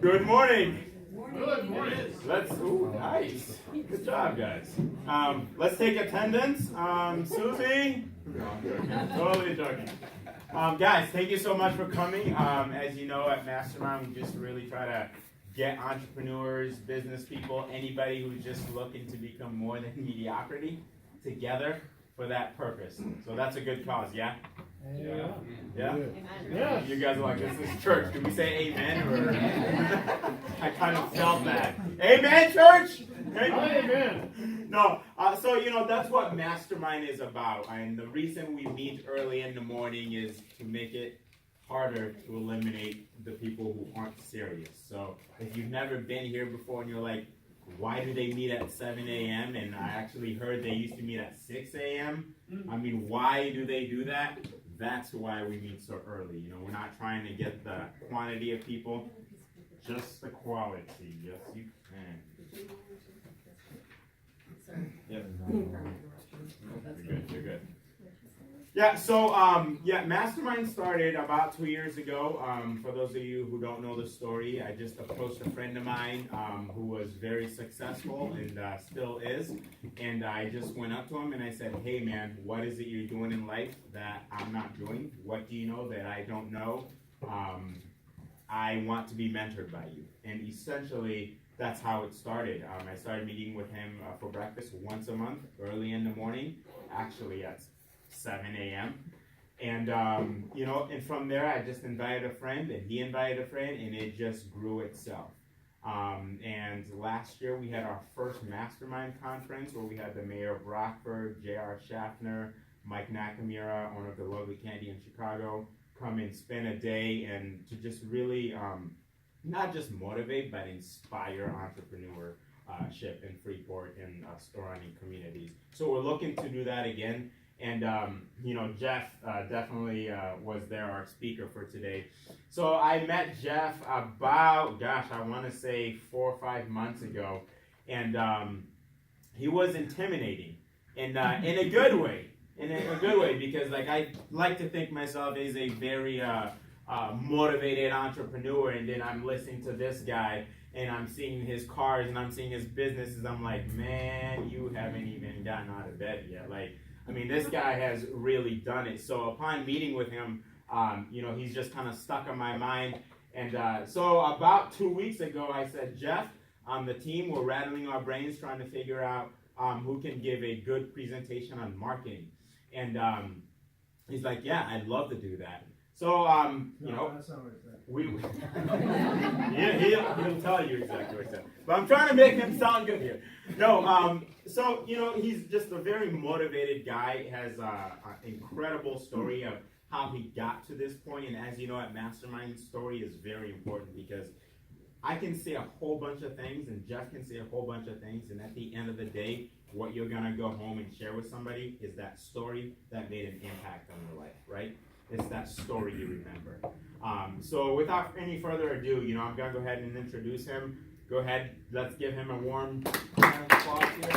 Good morning. Good morning. Nice. Good job, guys. Let's take attendance. Susie? Totally joking. Guys, thank you so much for coming. As you know, at Mastermind, we just really try to get entrepreneurs, business people, anybody who's just looking to become more than mediocrity together for that purpose. So that's a good cause, yeah? Yeah? Yeah? You guys are like, this is church. Can we say amen? Or I kind of felt that. Amen, church? Amen. No, so that's what Mastermind is about. And the reason we meet early in the morning is to make it harder to eliminate the people who aren't serious. So if you've never been here before and you're like, why do they meet at 7 a.m.? And I actually heard they used to meet at 6 a.m. I mean, why do they do that? That's why we meet so early. We're not trying to get the quantity of people, just the quality. Yes, you can. Yep. You're good. Yeah, so Mastermind started about 2 years ago. For those of you who don't know the story, I just approached a friend of mine who was very successful and still is. And I just went up to him and I said, hey man, what is it you're doing in life that I'm not doing? What do you know that I don't know? I want to be mentored by you. And essentially, that's how it started. I started meeting with him for breakfast once a month, early in the morning, actually at 7 a.m. And, and from there, I just invited a friend, and he invited a friend, and it just grew itself. And last year, we had our first Mastermind conference where we had the mayor of Rockford, J.R. Schaffner, Mike Nakamura, owner of the Lovely Candy in Chicago, come and spend a day and to just really not just motivate, but inspire entrepreneurship in Freeport and surrounding communities. So we're looking to do that again. And, Jeff definitely was there, our speaker for today. So I met Jeff about, I want to say 4 or 5 months ago. And he was intimidating in a good way. In a good way, because I like to think myself as a very motivated entrepreneur, and then I'm listening to this guy, and I'm seeing his cars, and I'm seeing his businesses. I'm like, man, you haven't even gotten out of bed yet. This guy has really done it. So upon meeting with him, he's just kind of stuck in my mind. And so about 2 weeks ago, I said, Jeff, the team, we're rattling our brains trying to figure out who can give a good presentation on marketing. And he's like, yeah, I'd love to do that. So, That's not what it said. He'll tell you exactly what he said. But I'm trying to make him sound good here. No, so, he's just a very motivated guy, has an incredible story of how he got to this point. And as you know, at Mastermind, story is very important because I can say a whole bunch of things and Jeff can say a whole bunch of things. And at the end of the day, what you're going to go home and share with somebody is that story that made an impact on your life, right? It's that story you remember. So without any further ado, I'm going to go ahead and introduce him. Go ahead, let's give him a warm round of applause here.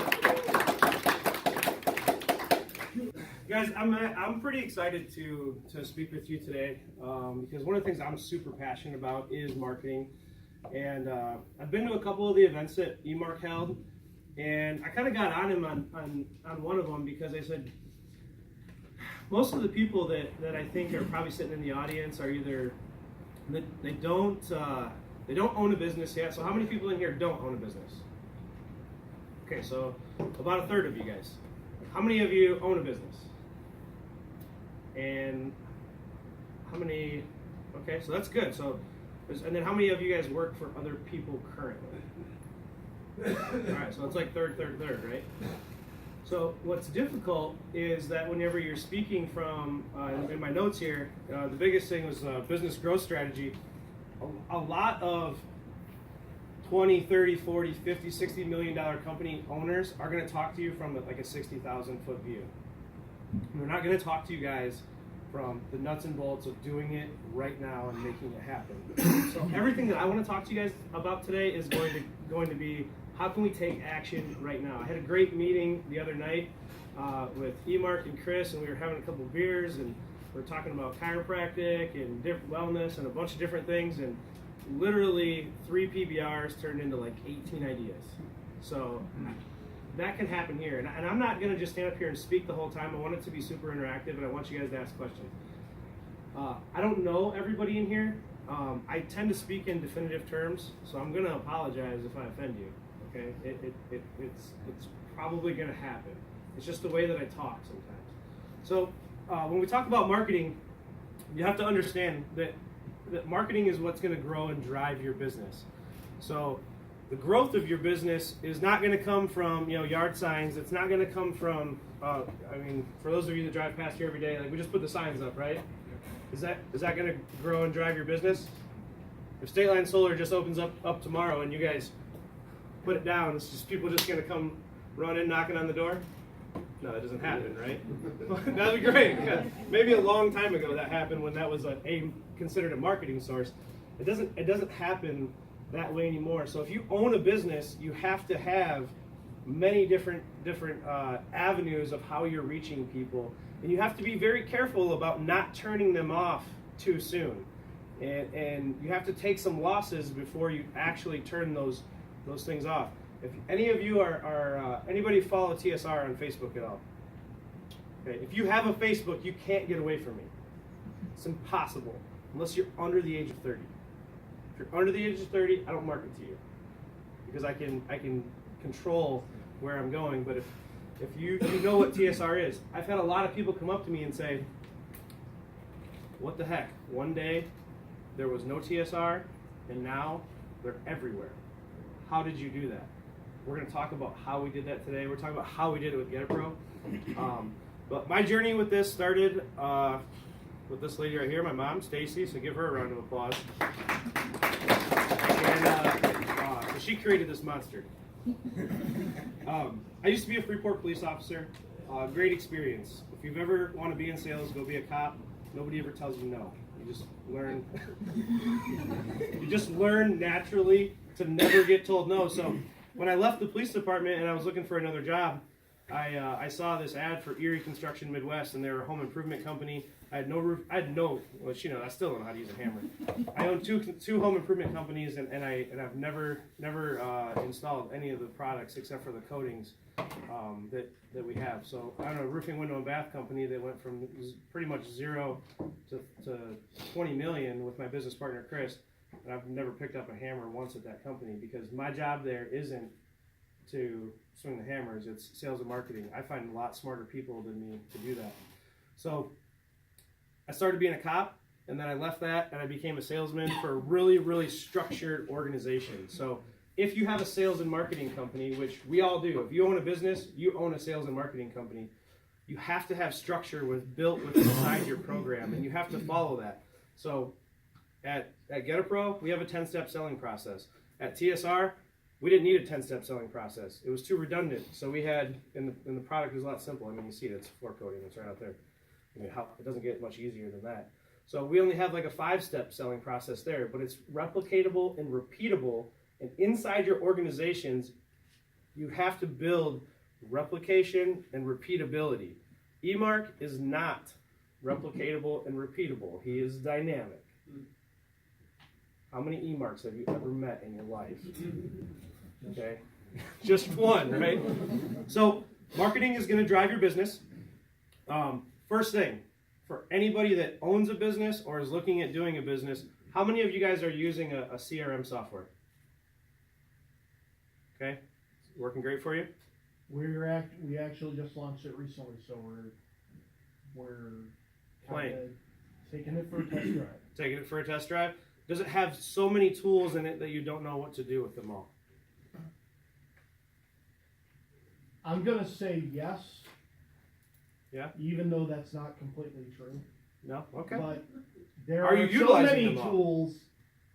Guys, I'm pretty excited to speak with you today because one of the things I'm super passionate about is marketing. And I've been to a couple of the events that eMark held, and I kind of got on him on one of them because I said, most of the people that I think are probably sitting in the audience are either they don't own a business yet. So how many people in here don't own a business? Okay, so about a third of you guys. How many of you own a business? And how many? Okay, so that's good. So, and then how many of you guys work for other people currently? All right, so it's like third, right? So what's difficult is that whenever you're speaking from, in my notes here, the biggest thing was business growth strategy. A lot of 20, 30, 40, 50, $60 million company owners are going to talk to you from like a 60,000 foot view. And they're not going to talk to you guys from the nuts and bolts of doing it right now and making it happen. So everything that I want to talk to you guys about today is going to be how can we take action right now. I had a great meeting the other night with eMark and Chris, and we were having a couple beers, and we're talking about chiropractic and wellness and a bunch of different things, and literally 3 PBRs turned into like 18 ideas. So that can happen here. And I'm not going to just stand up here and speak the whole time. I want it to be super interactive, and I want you guys to ask questions. I don't know everybody in here. I tend to speak in definitive terms, so I'm going to apologize if I offend you. Okay, it's probably going to happen. It's just the way that I talk sometimes. So when we talk about marketing, you have to understand that marketing is what's going to grow and drive your business. So the growth of your business is not going to come from yard signs. It's not going to come from for those of you that drive past here every day, like we just put the signs up, right? Is that going to grow and drive your business? If State Line Solar just opens up tomorrow and you guys put it down, it's just people just going to come running, knocking on the door? No, that doesn't happen, right? That'd be great. Yeah. Maybe a long time ago that happened when that was considered a marketing source. It doesn't happen that way anymore. So if you own a business, you have to have many different avenues of how you're reaching people, and you have to be very careful about not turning them off too soon. And you have to take some losses before you actually turn those things off. If any of you anybody follow TSR on Facebook at all? Okay, if you have a Facebook, you can't get away from me. It's impossible, unless you're under the age of 30. If you're under the age of 30, I don't market to you, because I can control where I'm going. But if you know what TSR is, I've had a lot of people come up to me and say, what the heck, one day there was no TSR, and now they're everywhere. How did you do that? We're going to talk about how we did that today. We're talking about how we did it with GetAPro. But my journey with this started with this lady right here, my mom, Stacy. So give her a round of applause. And so she created this monster. I used to be a Freeport police officer. Great experience. If you've ever want to be in sales, go be a cop. Nobody ever tells you no. You just learn. You just learn naturally to never get told no. So when I left the police department and I was looking for another job, I saw this ad for Erie Construction Midwest, and they were a home improvement company. I had no roof. I still don't know how to use a hammer. I own two home improvement companies, and I've never installed any of the products except for the coatings that we have. So I don't know, roofing, window, and bath company that went from pretty much 0 to 20 million with my business partner Chris. And I've never picked up a hammer once at that company, because my job there isn't to swing the hammers, it's sales and marketing. I find a lot smarter people than me to do that. So I started being a cop, and then I left that and I became a salesman for a really, really structured organization. So if you have a sales and marketing company, which we all do, if you own a business, you own a sales and marketing company, you have to have structure built inside your program, and you have to follow that. So at GetAPro, we have a 10-step selling process. At TSR, we didn't need a 10-step selling process. It was too redundant. So we had, and the product was a lot simple. I mean, you see it, it's floor coating, it's right out there. I mean, it doesn't get much easier than that. So we only have like a 5-step selling process there, but it's replicatable and repeatable. And inside your organizations, you have to build replication and repeatability. eMark is not replicatable and repeatable. He is dynamic. How many eMarks have you ever met in your life? Okay, just one, right? So marketing is going to drive your business. First thing, for anybody that owns a business or is looking at doing a business, how many of you guys are using a CRM software? Okay, working great for you? We actually just launched it recently, so we're taking it for a test drive. Taking it for a test drive? Does it have so many tools in it that you don't know what to do with them all? I'm going to say yes. Yeah? Even though that's not completely true. No? Okay. But there Are are you so utilizing many them all? tools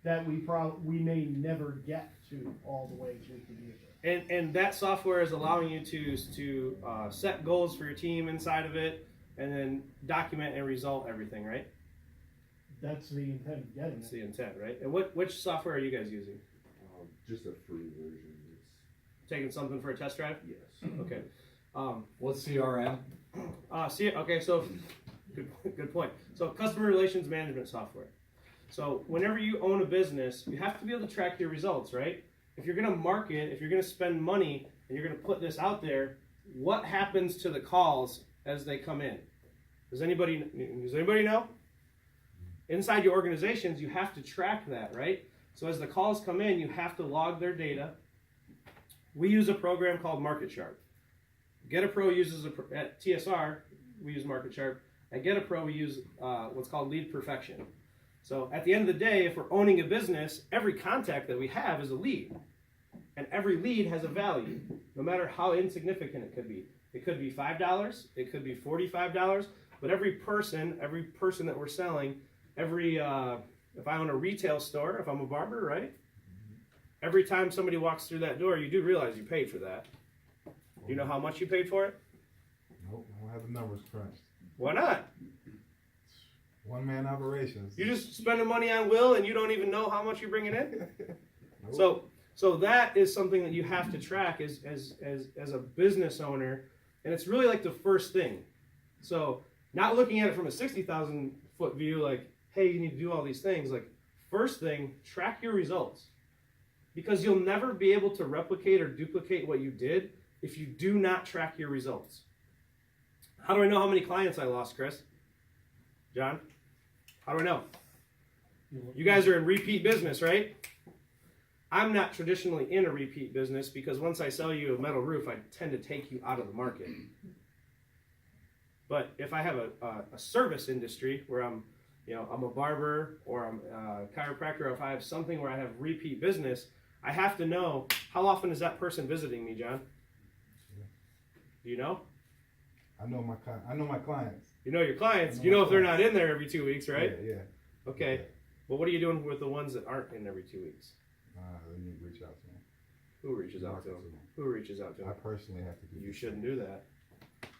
that we may never get to all the way we could use it. And that software is allowing you to set goals for your team inside of it, and then document and result everything, right? That's the intent of getting That's it. the intent, right? And which software are you guys using? Just a free version. Taking something for a test drive? Yes. Okay. What's CRM? Okay, so Good point. So customer relations management software. So whenever you own a business, you have to be able to track your results, right? If you're going to market, if you're going to spend money, and you're going to put this out there, what happens to the calls as they come in? Does anybody know? Inside your organizations, you have to track that, right? So as the calls come in, you have to log their data. We use a program called Market Sharp. GetAPro uses at TSR, we use Market Sharp. At GetAPro, we use what's called lead perfection. So at the end of the day, if we're owning a business, every contact that we have is a lead. And every lead has a value, no matter how insignificant it could be. It could be $5, it could be $45, but every person that we're selling, if I own a retail store, if I'm a barber, right? Every time somebody walks through that door, you do realize you paid for that. Do you know how much you paid for it? Nope, I don't have the numbers crunched. Why not? One-man operations. You just spending money on Will and you don't even know how much you're bringing in? Nope. So that is something that you have to track as a business owner, and it's really like the first thing. So not looking at it from a 60,000 foot view, like, hey, you need to do all these things. Like, first thing, track your results, because you'll never be able to replicate or duplicate what you did if you do not track your results. How do I know how many clients I lost, Chris? John? How do I know? You guys are in repeat business, right? I'm not traditionally in a repeat business because once I sell you a metal roof, I tend to take you out of the market. But if I have a service industry where I'm a barber or I'm a chiropractor, or if I have something where I have repeat business, I have to know how often is that person visiting me, John? Do you know? I know my clients. You know your clients. You know if they're not in there every 2 weeks, right? Yeah. Okay. Yeah. Well, what are you doing with the ones that aren't in every 2 weeks? Let me reach out to them. Who reaches out to them? Who reaches out to I them? personally have to do. You this. shouldn't do that.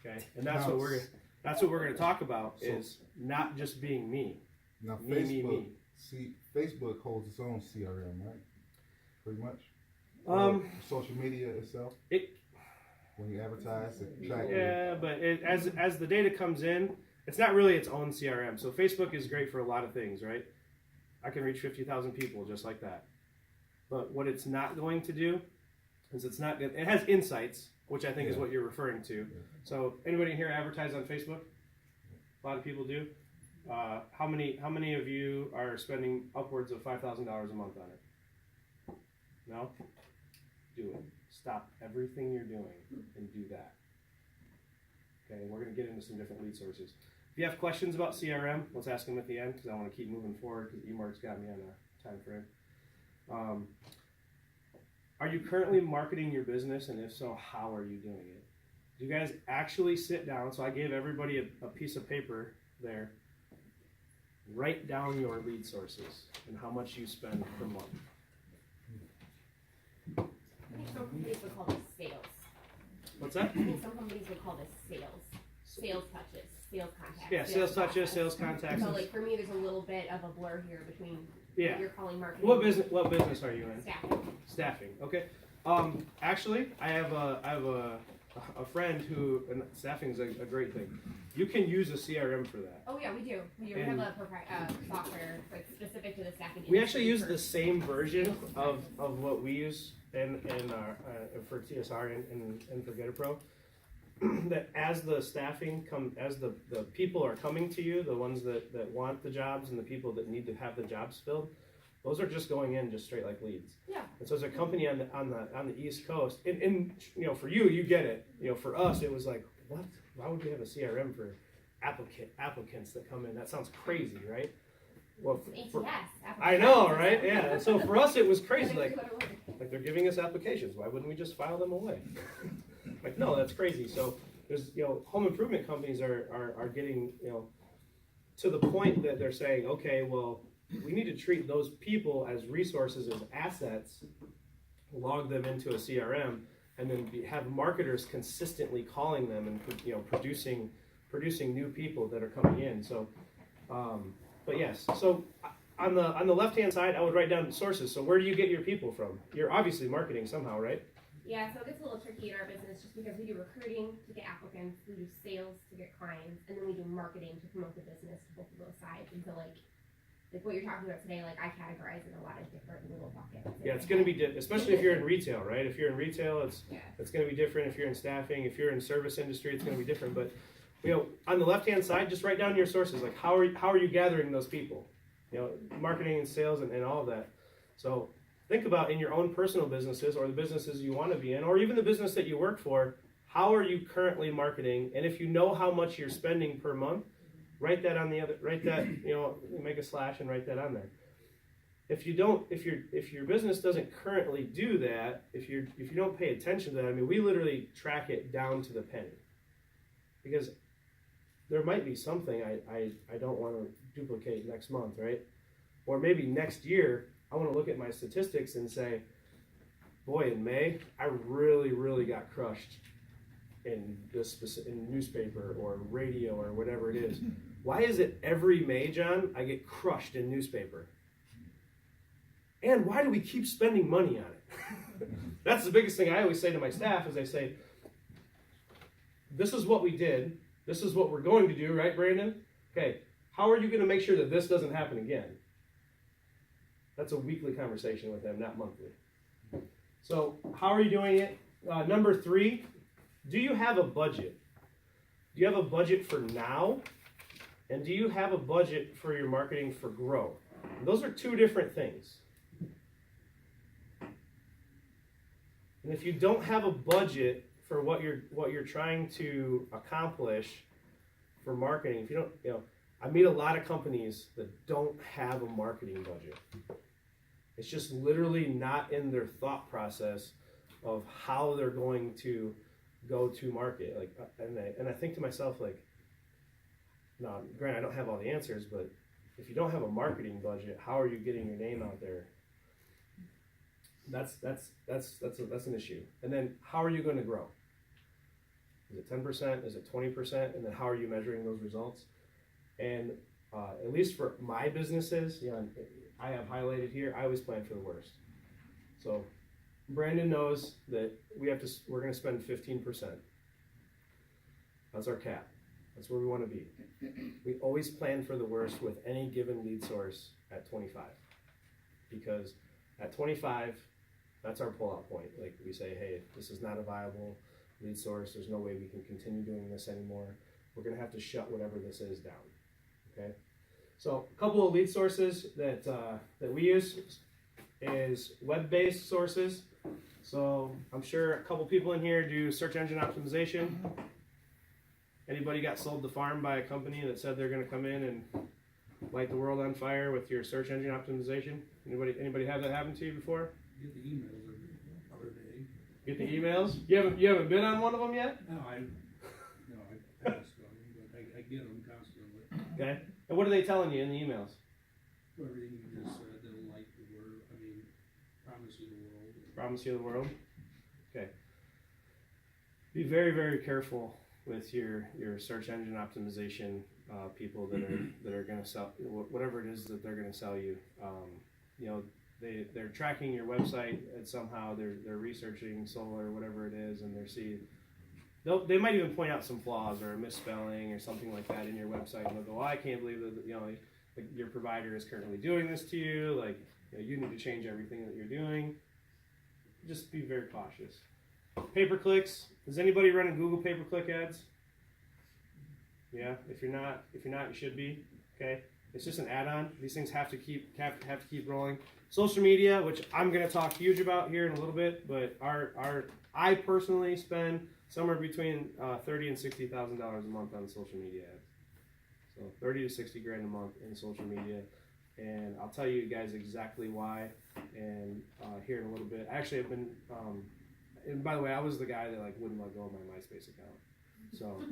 Okay, and that's Now, what we're gonna talk about is not just being me. Now Me, Facebook, me. see, Facebook holds its own CRM, right? Pretty much. Social media itself. When you advertise, it track. Yeah, but as the data comes in, it's not really its own CRM. So Facebook is great for a lot of things, right? I can reach 50,000 people just like that. But what it's not going to do is it has insights, which I think is what you're referring to. Yeah. So anybody here advertise on Facebook? A lot of people do. How many of you are spending upwards of $5,000 a month on it? No? Do it. Stop everything you're doing and do that. Okay, we're going to get into some different lead sources. If you have questions about CRM, let's ask them at the end because I want to keep moving forward because eMark's got me on a time frame. Are you currently marketing your business, and if so, how are you doing it? Do you guys actually sit down? So I gave everybody a piece of paper there. Write down your lead sources and how much you spend per month. I think some companies would call this sales. What's that? I think some companies would call this sales. Sales touches, sales contacts. Yeah, sales touches, sales contacts. So like for me, there's a little bit of a blur here between Yeah. what you're calling marketing. What business are you in? Staffing. Staffing. Okay. Actually, I have a friend who, and staffing is a great thing. You can use a CRM for that. Oh yeah, we do. We have And- a software like specific to the staffing. We actually use industry the same version of what we use for TSR and for GetAPro. That as the staffing as the people are coming to you, the ones that want the jobs and the people that need to have the jobs filled, those are just going in just straight like leads. Yeah. And so as a company on the East Coast, and for you get it. For us it was like, what? Why would we have a CRM for applicants that come in? That sounds crazy, right? Well, ATS. I know, right? Yeah. And so for us it was crazy, like they're giving us applications. Why wouldn't we just file them away? Like, no, that's crazy. So there's home improvement companies are getting to the point that they're saying, okay, well, we need to treat those people as resources, as assets, log them into a CRM, and then have marketers consistently calling them and producing new people that are coming in. So, but yes. So on the left hand side, I would write down sources. So where do you get your people from? You're obviously marketing somehow, right? Yeah, so it gets a little tricky in our business just because we do recruiting to get applicants, we do sales to get clients, and then we do marketing to promote the business to both of those sides. And so like what you're talking about today, like I categorize in a lot of different little buckets. Yeah, it's going to be especially if you're in retail, right? If you're in retail, it's going to be different. If you're in staffing, if you're in service industry, it's going to be different. But on the left hand side, just write down your sources. Like how are you gathering those people? Marketing and sales and all of that. So think about in your own personal businesses or the businesses you want to be in, or even the business that you work for. How are you currently marketing? And if you know how much you're spending per month, write that on the other. Write that make a slash and write that on there. If you don't, if your business doesn't currently do that, if you don't pay attention to that, I mean, we literally track it down to the penny, because there might be something I don't want to duplicate next month, right? Or maybe next year I want to look at my statistics and say, boy, in May I really got crushed in in newspaper or radio or whatever it is. Why is it every May, John, I get crushed in newspaper? And why do we keep spending money on it? That's the biggest thing I always say to my staff is I say, this is what we did. This is what we're going to do, right, Brandon? Okay, how are you going to make sure that this doesn't happen again? That's a weekly conversation with them, not monthly. So how are you doing it? Number 3, do you have a budget? Do you have a budget for now? And do you have a budget for your marketing for growth? And those are 2 different things. And if you don't have a budget for what you're trying to accomplish for marketing, if you don't, I meet a lot of companies that don't have a marketing budget. It's just literally not in their thought process of how they're going to go to market. Like, and I think to myself, like, no, granted, I don't have all the answers, but if you don't have a marketing budget, how are you getting your name out there? That's an issue. And then how are you going to grow? Is it 10%? Is it 20%? And then how are you measuring those results? And at least for my businesses, I have highlighted here, I always plan for the worst. So Brandon knows that we're going to spend 15%. That's our cap. That's where we want to be. We always plan for the worst with any given lead source at 25. Because at 25, that's our pull-out point. Like we say, hey, this is not a viable lead source. There's no way we can continue doing this anymore. We're going to have to shut whatever this is down. Okay. So a couple of lead sources that we use is web-based sources. So I'm sure a couple people in here do search engine optimization. Anybody got sold the farm by a company that said they're going to come in and light the world on fire with your search engine optimization? Anybody have that happen to you before? Get the emails every other day. Get the emails? You haven't been on one of them yet? No, I pass on them, but I get them constantly. Okay. And what are they telling you in the emails? Everything you just said, they'll light the world. Promise you the world. Promise you the world. Okay. Be very, very careful with your search engine optimization people that are going to sell whatever it is that they're going to sell you. They're tracking your website and somehow they're researching solar or whatever it is, and they might even point out some flaws or a misspelling or something like that in your website, and they'll go, I can't believe that your provider is currently doing this to you. You need to change everything that you're doing. Just be very cautious. Pay-per-clicks. Is anybody running Google pay-per-click ads? Yeah. If you're not, you should be. Okay. It's just an add-on. These things have to keep rolling. Social media, which I'm going to talk huge about here in a little bit, but I personally spend somewhere between $30,000 and $60,000 a month on social media ads. So 30 to 60 grand a month in social media, and I'll tell you guys exactly why. And here in a little bit, actually, I've been. And by the way, I was the guy that wouldn't let go of my MySpace account. So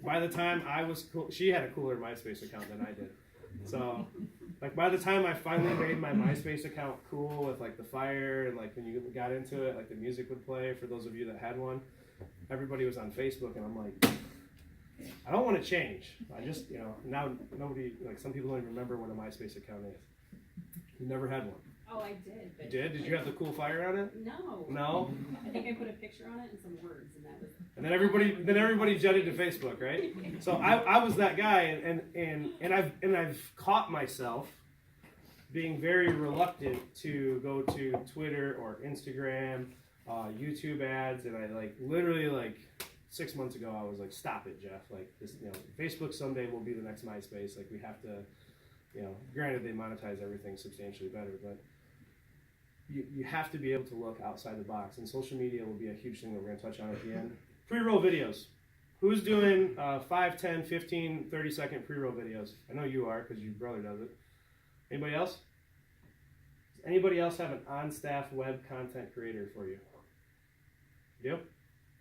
by the time I was cool, she had a cooler MySpace account than I did. So by the time I finally made my MySpace account cool with the fire and when you got into it, the music would play for those of you that had one. Everybody was on Facebook, and I'm like, I don't want to change. I just now nobody some people don't even remember what a MySpace account is. You never had one. Oh, I did. You But did? Did you have the cool fire on it? No. No? I think I put a picture on it and some words, and that was. And then everybody jetted to Facebook, right? So I was that guy, and I've caught myself being very reluctant to go to Twitter or Instagram, YouTube ads, and I literally 6 months ago I was like, stop it, Jeff. Like this, Facebook someday will be the next MySpace. Like we have to, granted they monetize everything substantially better, but you have to be able to look outside the box, and social media will be a huge thing that we're going to touch on at the end. Pre-roll videos. Who's doing 5, 10, 15, 30-second pre-roll videos? I know you are because your brother does it. Anybody else? Does anybody else have an on-staff web content creator for you? You do?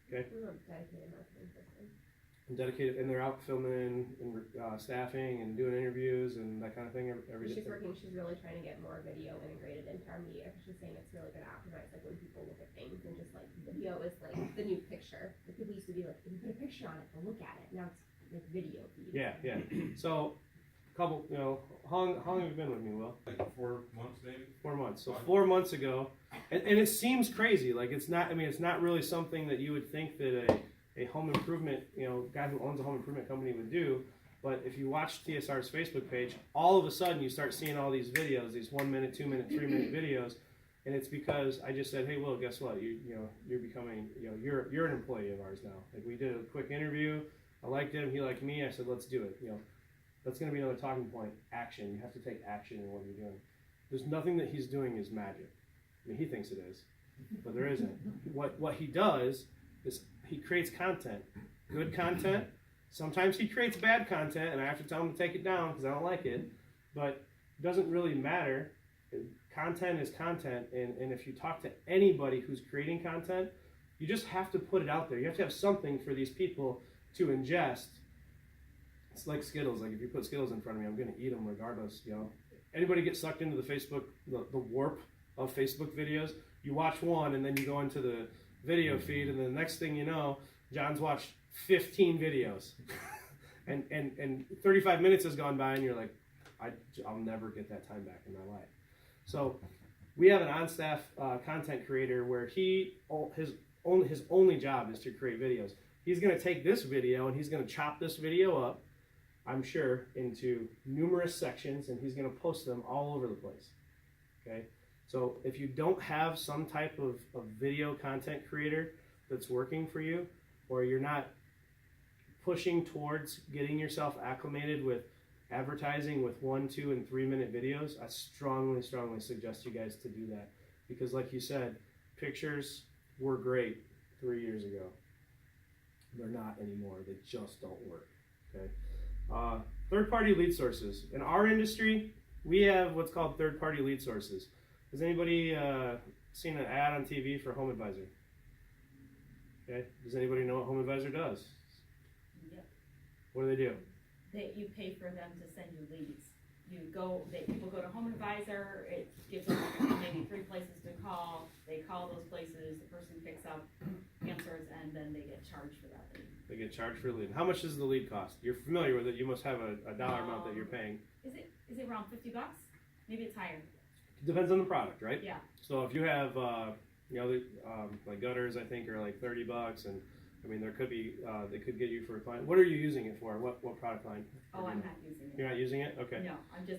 Okay. We're a dedicated marketing person. Dedicated, and they're out filming and staffing and doing interviews and that kind of thing every day. She's really trying to get more video integrated into our media. She's saying it's really good to optimize when people look at things, and just video is the new picture. People used to be like, if you put a picture on it, they'll look at it. Now it's video feed. Yeah. So, how long have you been with me, Will? 4 months maybe. 4 months. So 4 months ago, and it seems crazy. Like it's not really something that you would think that a home improvement, guy who owns a home improvement company would do. But if you watch TSR's Facebook page, all of a sudden you start seeing all these videos, these 1 minute, 2 minute, 3 minute videos, and it's because I just said, hey, Will, guess what? You're becoming, you're an employee of ours now. Like we did a quick interview. I liked him. He liked me. I said, let's do it. That's going to be another talking point. Action. You have to take action in what you're doing. There's nothing that he's doing is magic. I mean, he thinks it is, but there isn't. What he does is he creates content, good content. Sometimes he creates bad content, and I have to tell him to take it down because I don't like it. But it doesn't really matter. Content is content, and if you talk to anybody who's creating content, you just have to put it out there. You have to have something for these people to ingest. It's like Skittles. Like if you put Skittles in front of me, I'm going to eat them regardless. Anybody get sucked into the Facebook, the warp of Facebook videos? You watch one, and then you go into the video feed, and the next thing you know, John's watched 15 videos, and 35 minutes has gone by, and you're like, I'll never get that time back in my life. So we have an on-staff content creator where his only job is to create videos. He's going to take this video and he's going to chop this video up, I'm sure, into numerous sections, and he's going to post them all over the place. Okay? So if you don't have some type of video content creator that's working for you, or you're not pushing towards getting yourself acclimated with advertising with 1, 2, and 3 minute videos, I strongly suggest you guys to do that. Because like you said, pictures were great 3 years ago. They're not anymore. They just don't work. Okay. Third-party lead sources. In our industry, we have what's called third-party lead sources. Has anybody seen an ad on TV for Home Advisor? Okay. Does anybody know what Home Advisor does? Yep. What do they do? That you pay for them to send you leads. People go to Home Advisor, it gives them maybe 3 places to call. They call those places, the person picks up, answers, and then they get charged for that lead. They get charged for the lead. How much does the lead cost? You're familiar with it. You must have a dollar amount that you're paying. Is it around $50? Maybe it's higher. It depends on the product, right? Yeah. So if you have, like gutters, I think are like $30, and I mean there could be they could get you for a client. What are you using it for? What product line? Oh, I'm not using it. You're not using it? Okay. No,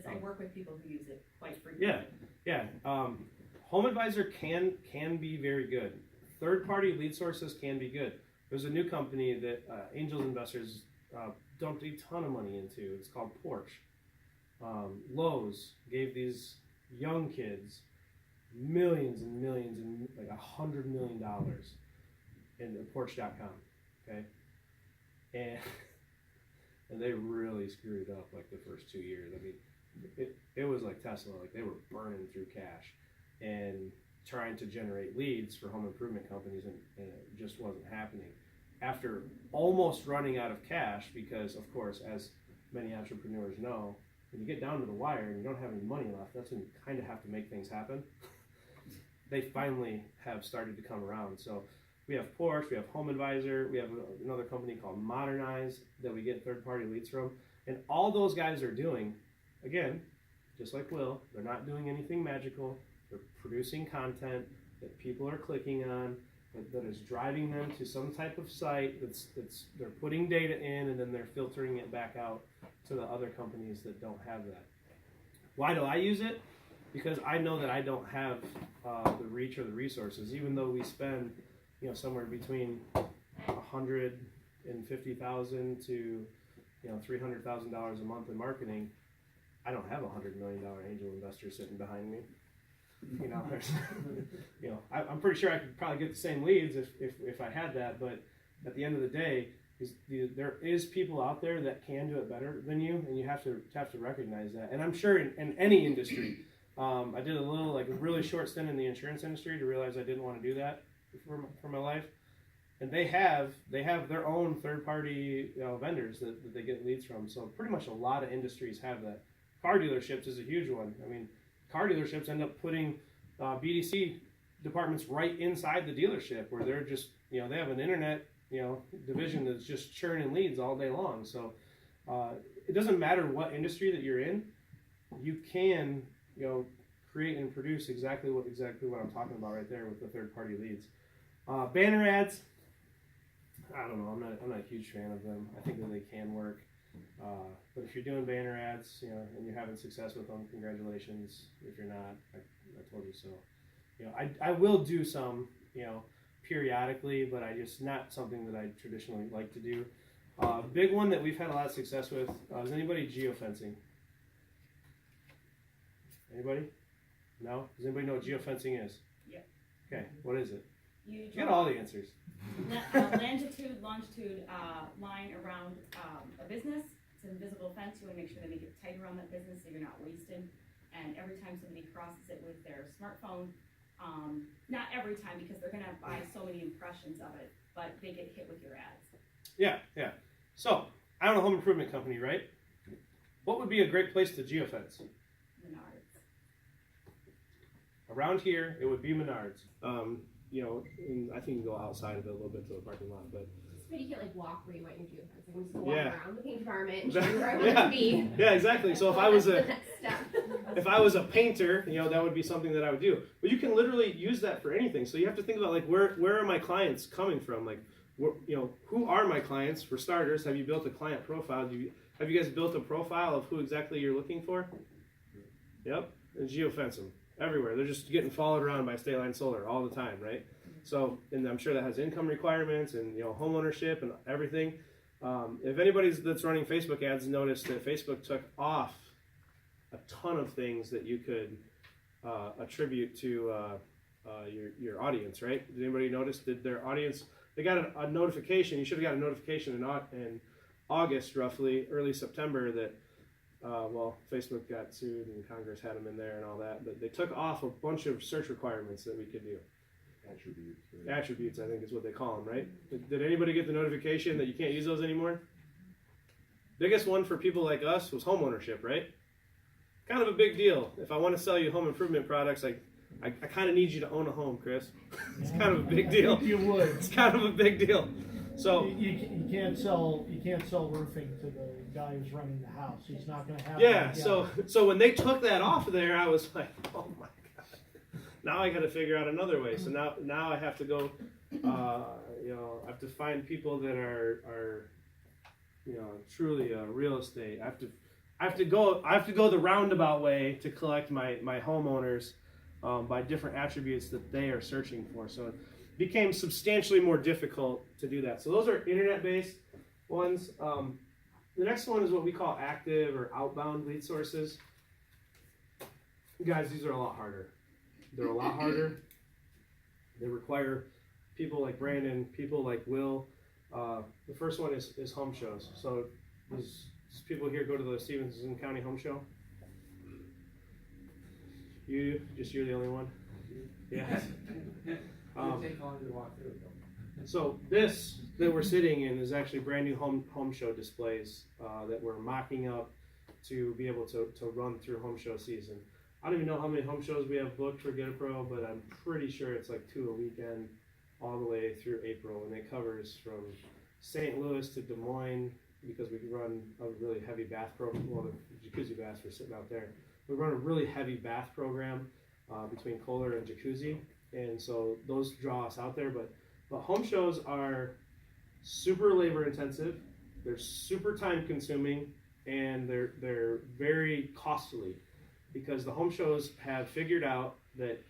I work with people who use it quite frequently. Yeah. Home Advisor can be very good. Third-party lead sources can be good. There's a new company that angel investors dumped a ton of money into. It's called Porsche. Lowe's gave these young kids millions and millions, and like $100 million in Porsche.com. Okay, and they really screwed up like the first 2 years. I mean, it was like Tesla. Like they were burning through cash and trying to generate leads for home improvement companies, and it just wasn't happening. After almost running out of cash, because of course, as many entrepreneurs know, when you get down to the wire and you don't have any money left, that's when you kind of have to make things happen. They finally have started to come around. So we have Porsche, we have Home Advisor, we have another company called Modernize that we get third-party leads from. And all those guys are doing, again, just like Will, they're not doing anything magical. They're producing content that people are clicking on, that is driving them to some type of site that's they're putting data in, and then they're filtering it back out to the other companies that don't have that. Why do I use it? Because I know that I don't have the reach or the resources, even though we spend, somewhere between $150,000 to $300,000 a month in marketing. I don't have $100 million angel investor sitting behind me. I'm pretty sure I could probably get the same leads if I had that, but at the end of the day, there is people out there that can do it better than you, and you have to recognize that. And I'm sure in any industry, I did a really short stint in the insurance industry to realize I didn't want to do that for my life. And they have their own third-party vendors that they get leads from. So pretty much a lot of industries have that. Car dealerships is a huge one. I mean, car dealerships end up putting BDC departments right inside the dealership, where they're just they have an internet division that's just churning leads all day long. So it doesn't matter what industry that you're in, you can create and produce exactly what I'm talking about right there with the third-party leads. Banner ads, I don't know. I'm not a huge fan of them. I think that they can work, but if you're doing banner ads, and you're having success with them, congratulations. If you're not, I told you so. I will do some, periodically, but just not something that I traditionally like to do. Big one that we've had a lot of success with. Is anybody geofencing? Anybody? No? Does anybody know what geofencing is? Yep. Okay. What is it? You Get all the answers. Longitude, line around a business. It's an invisible fence. You want to make sure they make it tight around that business so you're not wasted. And every time somebody crosses it with their smartphone, not every time because they're going to buy so many impressions of it, but they get hit with your ads. Yeah. So, I own a home improvement company, right? What would be a great place to geofence? Menards. Around here, it would be Menards. And I think you can go outside of it a little bit to the parking lot, but But you can't walk where you want your geofencing. You just walk Yeah. around the paint department and show you where I want it to be. Yeah, exactly. So if I was That's the next step. if I was a painter, that would be something that I would do. But you can literally use that for anything. So you have to think about where are my clients coming from? Who are my clients? For starters, have you built a client profile? Have you guys built a profile of who exactly you're looking for? Yep, and geofence them everywhere. They're just getting followed around by State Line Solar all the time, right? So, and I'm sure that has income requirements and home ownership and everything. If anybody that's running Facebook ads noticed that Facebook took off a ton of things that you could attribute to your audience, right? Did anybody notice? Did their audience? They got a notification. You should have got a notification in August, roughly early September, that Facebook got sued and Congress had them in there and all that. But they took off a bunch of search requirements that we could do. Attributes. Right? Attributes, I think is what they call them, right? Did anybody get the notification that you can't use those anymore? Biggest one for people like us was home ownership, right? Kind of a big deal. If I want to sell you home improvement products, I kind of need you to own a home, Chris. It's kind of a big deal. You would. It's kind of a big deal. So you can't sell roofing to the guy who's running the house. He's not going to have. yeah. So when they took that off of there, I was like, oh my god. Now I got to figure out another way. So now I have to go. I have to find people that are truly real estate. I have to go the roundabout way to collect my homeowners by different attributes that they are searching for. So it became substantially more difficult to do that. So those are internet-based ones. The next one is what we call active or outbound lead sources. Guys, these are a lot harder. They're a lot harder. They require people like Brandon, people like Will. The first one is home shows. So does people here go to the Stevenson County Home Show? You're the only one? Yeah. So this that we're sitting in is actually brand new home show displays that we're mocking up to be able to run through home show season. I don't even know how many home shows we have booked for Get a Pro, but I'm pretty sure it's like 2 a weekend all the way through April, and it covers from St. Louis to Des Moines because we run a really heavy bath program. Well, the jacuzzi baths were sitting out there. We run a really heavy bath program between Kohler and Jacuzzi, and so those draw us out there. But home shows are super labor intensive, they're super time consuming, and they're very costly because the home shows have figured out that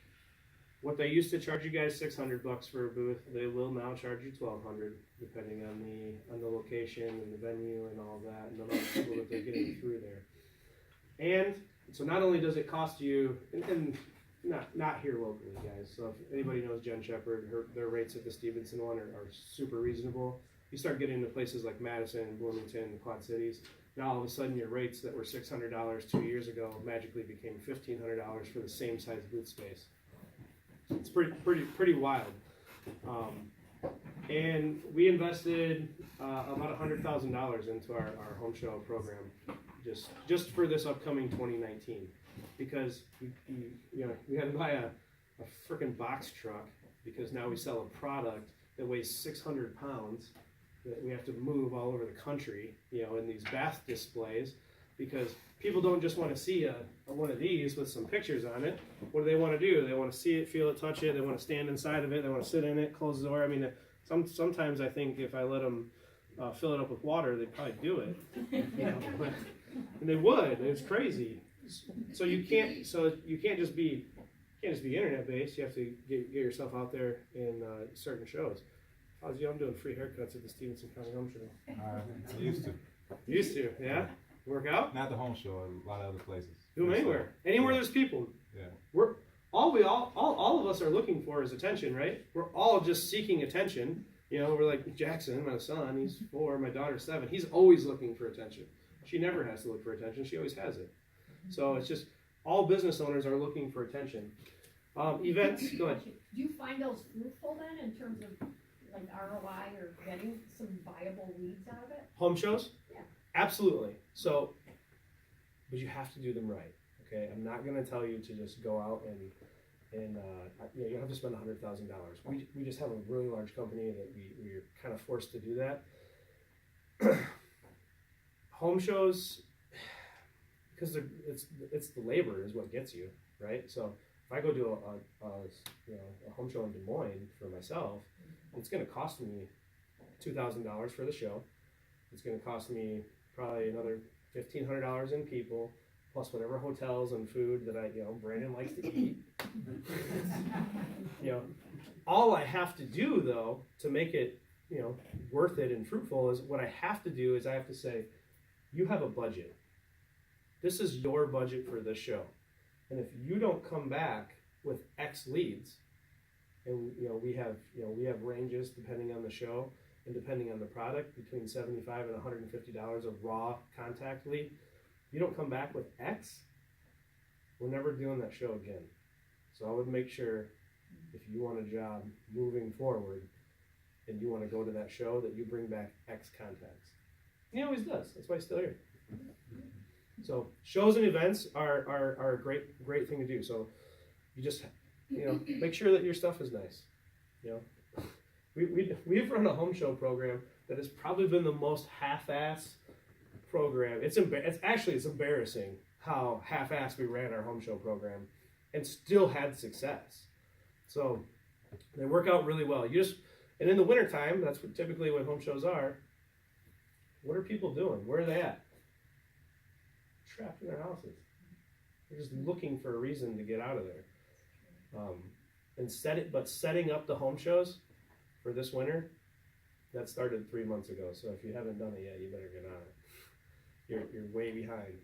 what they used to charge you guys $600 for a booth, they will now charge you $1,200, depending on the location and the venue and all that, and the amount of people that they're getting through there. And so not only does it cost you, and not here locally, guys. So if anybody knows Jen Shepherd, their rates at the Stevenson one are super reasonable. You start getting into places like Madison, Bloomington, the Quad Cities. Now all of a sudden your rates that were $600 2 years ago magically became $1,500 for the same size booth space. It's pretty wild. And we invested about $100,000 into our home show program just for this upcoming 2019, because we had to buy a freaking box truck because now we sell a product that weighs 600 pounds that we have to move all over the country, in these bath displays, because people don't just want to see one of these with some pictures on it. What do they want to do? They want to see it, feel it, touch it. They want to stand inside of it. They want to sit in it, close the door. I mean, sometimes I think if I let them fill it up with water, they'd probably do it. And they would. It's crazy. So you can't just be internet based. You have to get yourself out there in certain shows. I'm doing free haircuts at the Stevenson County Home Show. I used to. Used to, yeah. Work out? Not the home show, a lot of other places. Do anywhere. Anywhere there's people. Yeah. All of us are looking for is attention, right? We're all just seeking attention. We're like Jackson, my son, he's 4, my daughter's 7. He's always looking for attention. She never has to look for attention, she always has it. So it's just all business owners are looking for attention. Events, go ahead. Do you find those fruitful then in terms of like ROI or getting some viable leads out of it? Home shows? Yeah. Absolutely. So, but you have to do them right. Okay, I'm not going to tell you to just go out and you have to spend $100,000. We just have a really large company that we're kind of forced to do that. Home shows, because it's the labor is what gets you, right? So if I go do a home show in Des Moines for myself, it's going to cost me $2,000 for the show. It's going to cost me probably another $1,500 in people, plus whatever hotels and food that Brandon likes to eat. All I have to do though to make it, worth it and fruitful is what I have to do is I have to say, you have a budget. This is your budget for this show. And if you don't come back with X leads, and we have ranges depending on the show and depending on the product between $75 and $150 of raw contact lead. You don't come back with X, we're never doing that show again. So I would make sure if you want a job moving forward and you want to go to that show that you bring back X contacts. He always does. That's why he's still here. So shows and events are a great thing to do. So you just make sure that your stuff is nice. We've run a home show program that has probably been the most half-ass program. It's embarrassing how half-ass we ran our home show program and still had success. So they work out really well. And in the wintertime, that's typically what home shows are. What are people doing? Where are they at? Trapped in their houses. They're just looking for a reason to get out of there. But setting up the home shows for this winter, that started 3 months ago. So if you haven't done it yet, you better get on it. You're way behind.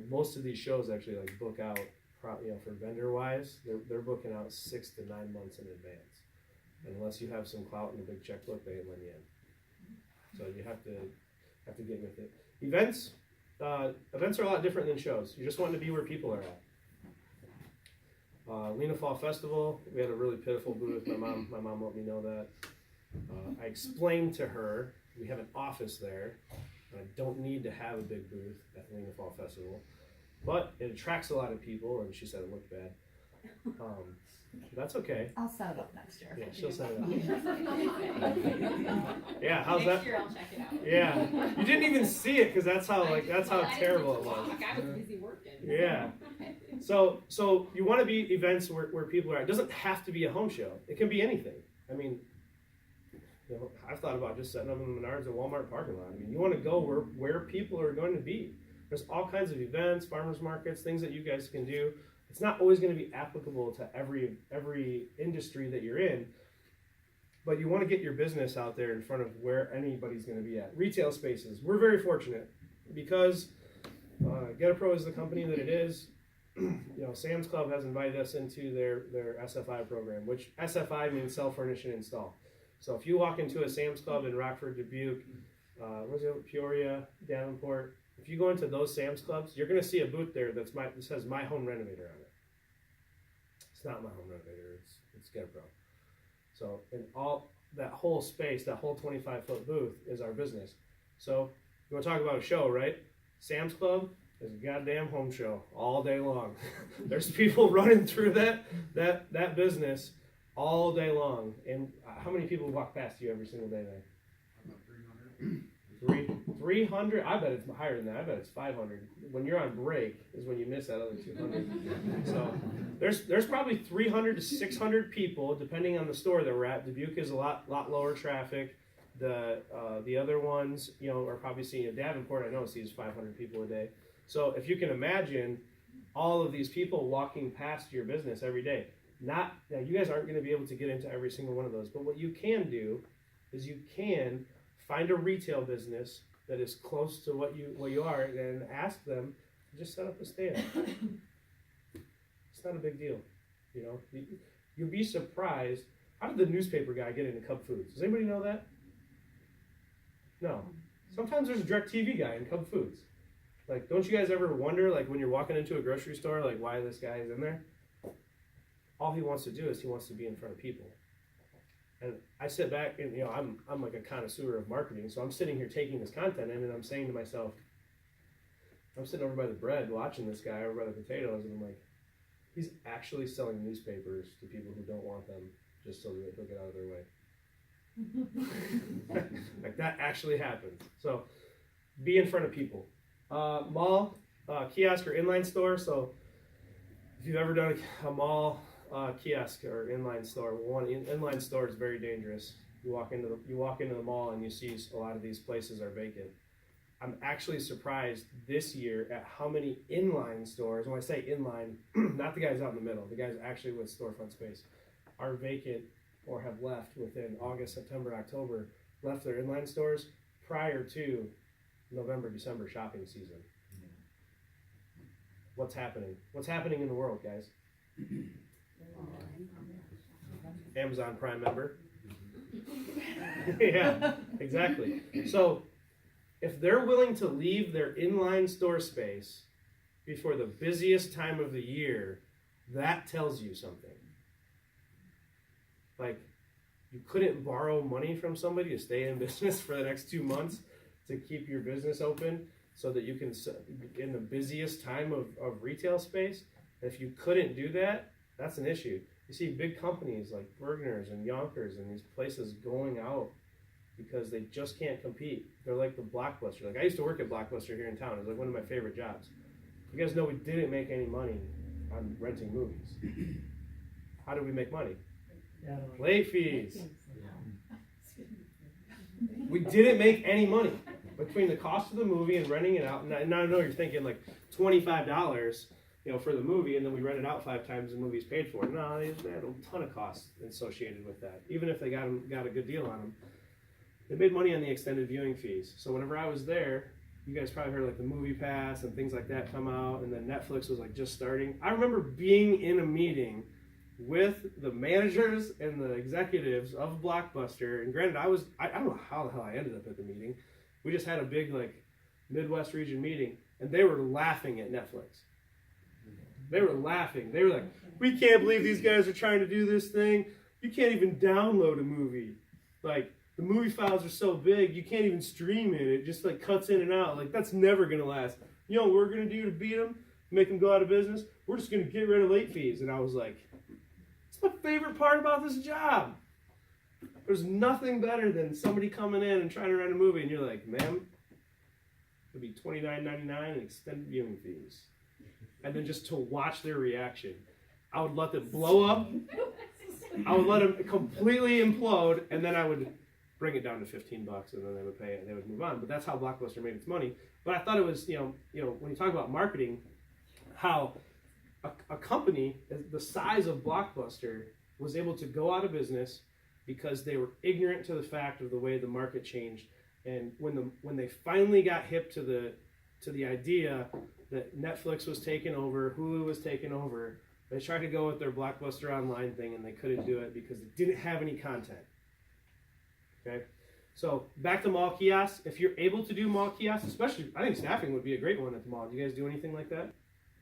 Most of these shows actually book out. For vendor wise, they're booking out 6 to 9 months in advance. And unless you have some clout and a big checkbook, they ain't letting you in. So you have to get with it. Events are a lot different than shows. You just want to be where people are at. Lena Fall Festival, we had a really pitiful booth. My mom let me know that. I explained to her we have an office there. I don't need to have a big booth at Lena Fall Festival, but it attracts a lot of people, and she said it looked bad. That's okay. I'll set it up next year. Yeah, she'll set it up. Yeah, how's Next that? year I'll check it out. Yeah, you didn't even see it because that's how terrible it was. I was busy working. Yeah. So you want to be events where people are. It doesn't have to be a home show. It can be anything. I mean, I've thought about just setting up in the Menards or Walmart parking lot. I mean, you want to go where people are going to be. There's all kinds of events, farmers markets, things that you guys can do. It's not always going to be applicable to every industry that you're in, but you want to get your business out there in front of where anybody's going to be at. Retail spaces. We're very fortunate because Get a Pro is the company that it is. Sam's Club has invited us into their SFI program, which SFI means sell, furnish, and install. So if you walk into a Sam's Club in Rockford, Dubuque, Peoria, Davenport, if you go into those Sam's Clubs, you're going to see a booth there that says My Home Renovator on it. It's not My Home Renovator, it's Get a Pro. So in all that whole space, that whole 25-foot booth is our business. So you want to talk about a show, right? Sam's Club is a goddamn home show all day long. There's people running through that business all day long. And how many people walk past you every single day there? About 300. 300? I bet it's higher than that. I bet it's 500. When you're on break is when you miss that other 200. So there's probably 300 to 600 people, depending on the store that we're at. Dubuque is a lot lower traffic. The other ones, are probably seeing Davenport. I know sees 500 people a day. So if you can imagine all of these people walking past your business every day. Now you guys aren't going to be able to get into every single one of those, but what you can do is you can find a retail business that is close to what you are and ask them to just set up a stand. It's not a big deal, You'll be surprised. How did the newspaper guy get into Cub Foods? Does anybody know that? No. Sometimes there's a DirecTV guy in Cub Foods. Like, don't you guys ever wonder, like, when you're walking into a grocery store, like, why this guy is in there? All he wants to do is he wants to be in front of people. And I sit back and, I'm like a connoisseur of marketing, so I'm sitting here taking this content in and I'm saying to myself, I'm sitting over by the bread watching this guy over by the potatoes and I'm like, he's actually selling newspapers to people who don't want them just so that he'll get out of their way. Like that actually happens. So be in front of people. Mall, kiosk or inline store. So if you've ever done a mall kiosk or inline store, one inline store is very dangerous. You walk into the mall and you see a lot of these places are vacant. I'm actually surprised this year at how many inline stores, when I say inline, not the guys out in the middle, the guys actually with storefront space, are vacant or have left within August, September, October, left their inline stores prior to November, December shopping season. What's happening? What's happening in the world, guys? Amazon Prime member. Yeah, exactly. So if they're willing to leave their inline store space before the busiest time of the year, that tells you something. Like, you couldn't borrow money from somebody to stay in business for the next 2 months to keep your business open so that you can, in the busiest time of retail space. If you couldn't do that, that's an issue. You see big companies like Bergner's and Yonkers and these places going out because they just can't compete. They're like the Blockbuster. Like, I used to work at Blockbuster here in town. It was like one of my favorite jobs. You guys know we didn't make any money on renting movies. How did we make money? Late fees. We didn't make any money between the cost of the movie and renting it out. And I know you're thinking like $25, for the movie, and then we rent it out 5 times the movie's paid for. No, they had a ton of costs associated with that. Even if they got a good deal on them, they made money on the extended viewing fees. So whenever I was there, you guys probably heard like the Movie Pass and things like that come out, and then Netflix was like just starting. I remember being in a meeting with the managers and the executives of Blockbuster, and granted, I don't know how the hell I ended up at the meeting. We just had a big like Midwest region meeting, and they were laughing at Netflix. They were laughing. They were like, "We can't believe these guys are trying to do this thing. You can't even download a movie. Like, the movie files are so big, you can't even stream it. It just like cuts in and out. Like, that's never gonna last. You know what we're gonna do to beat them? make them go out of business. We're just going to get rid of late fees. And I was like, it's my favorite part about this job. There's nothing better than somebody coming in and trying to rent a movie, and you're like, ma'am, it'll be $29.99 and extended viewing fees. And then just to watch their reaction. I would let them blow up. I would let them completely implode, and then I would bring it down to $15, and then they would pay it, and they would move on. But that's how Blockbuster made its money. But I thought it was, when you talk about marketing, how a company the size of Blockbuster was able to go out of business because they were ignorant to the fact of the way the market changed. And when they finally got hip to the idea that Netflix was taking over, Hulu was taking over, they tried to go with their Blockbuster Online thing, and they couldn't do it because they didn't have any content. Okay, so back to mall kiosks. If you're able to do mall kiosks, especially, I think staffing would be a great one at the mall. Do you guys do anything like that?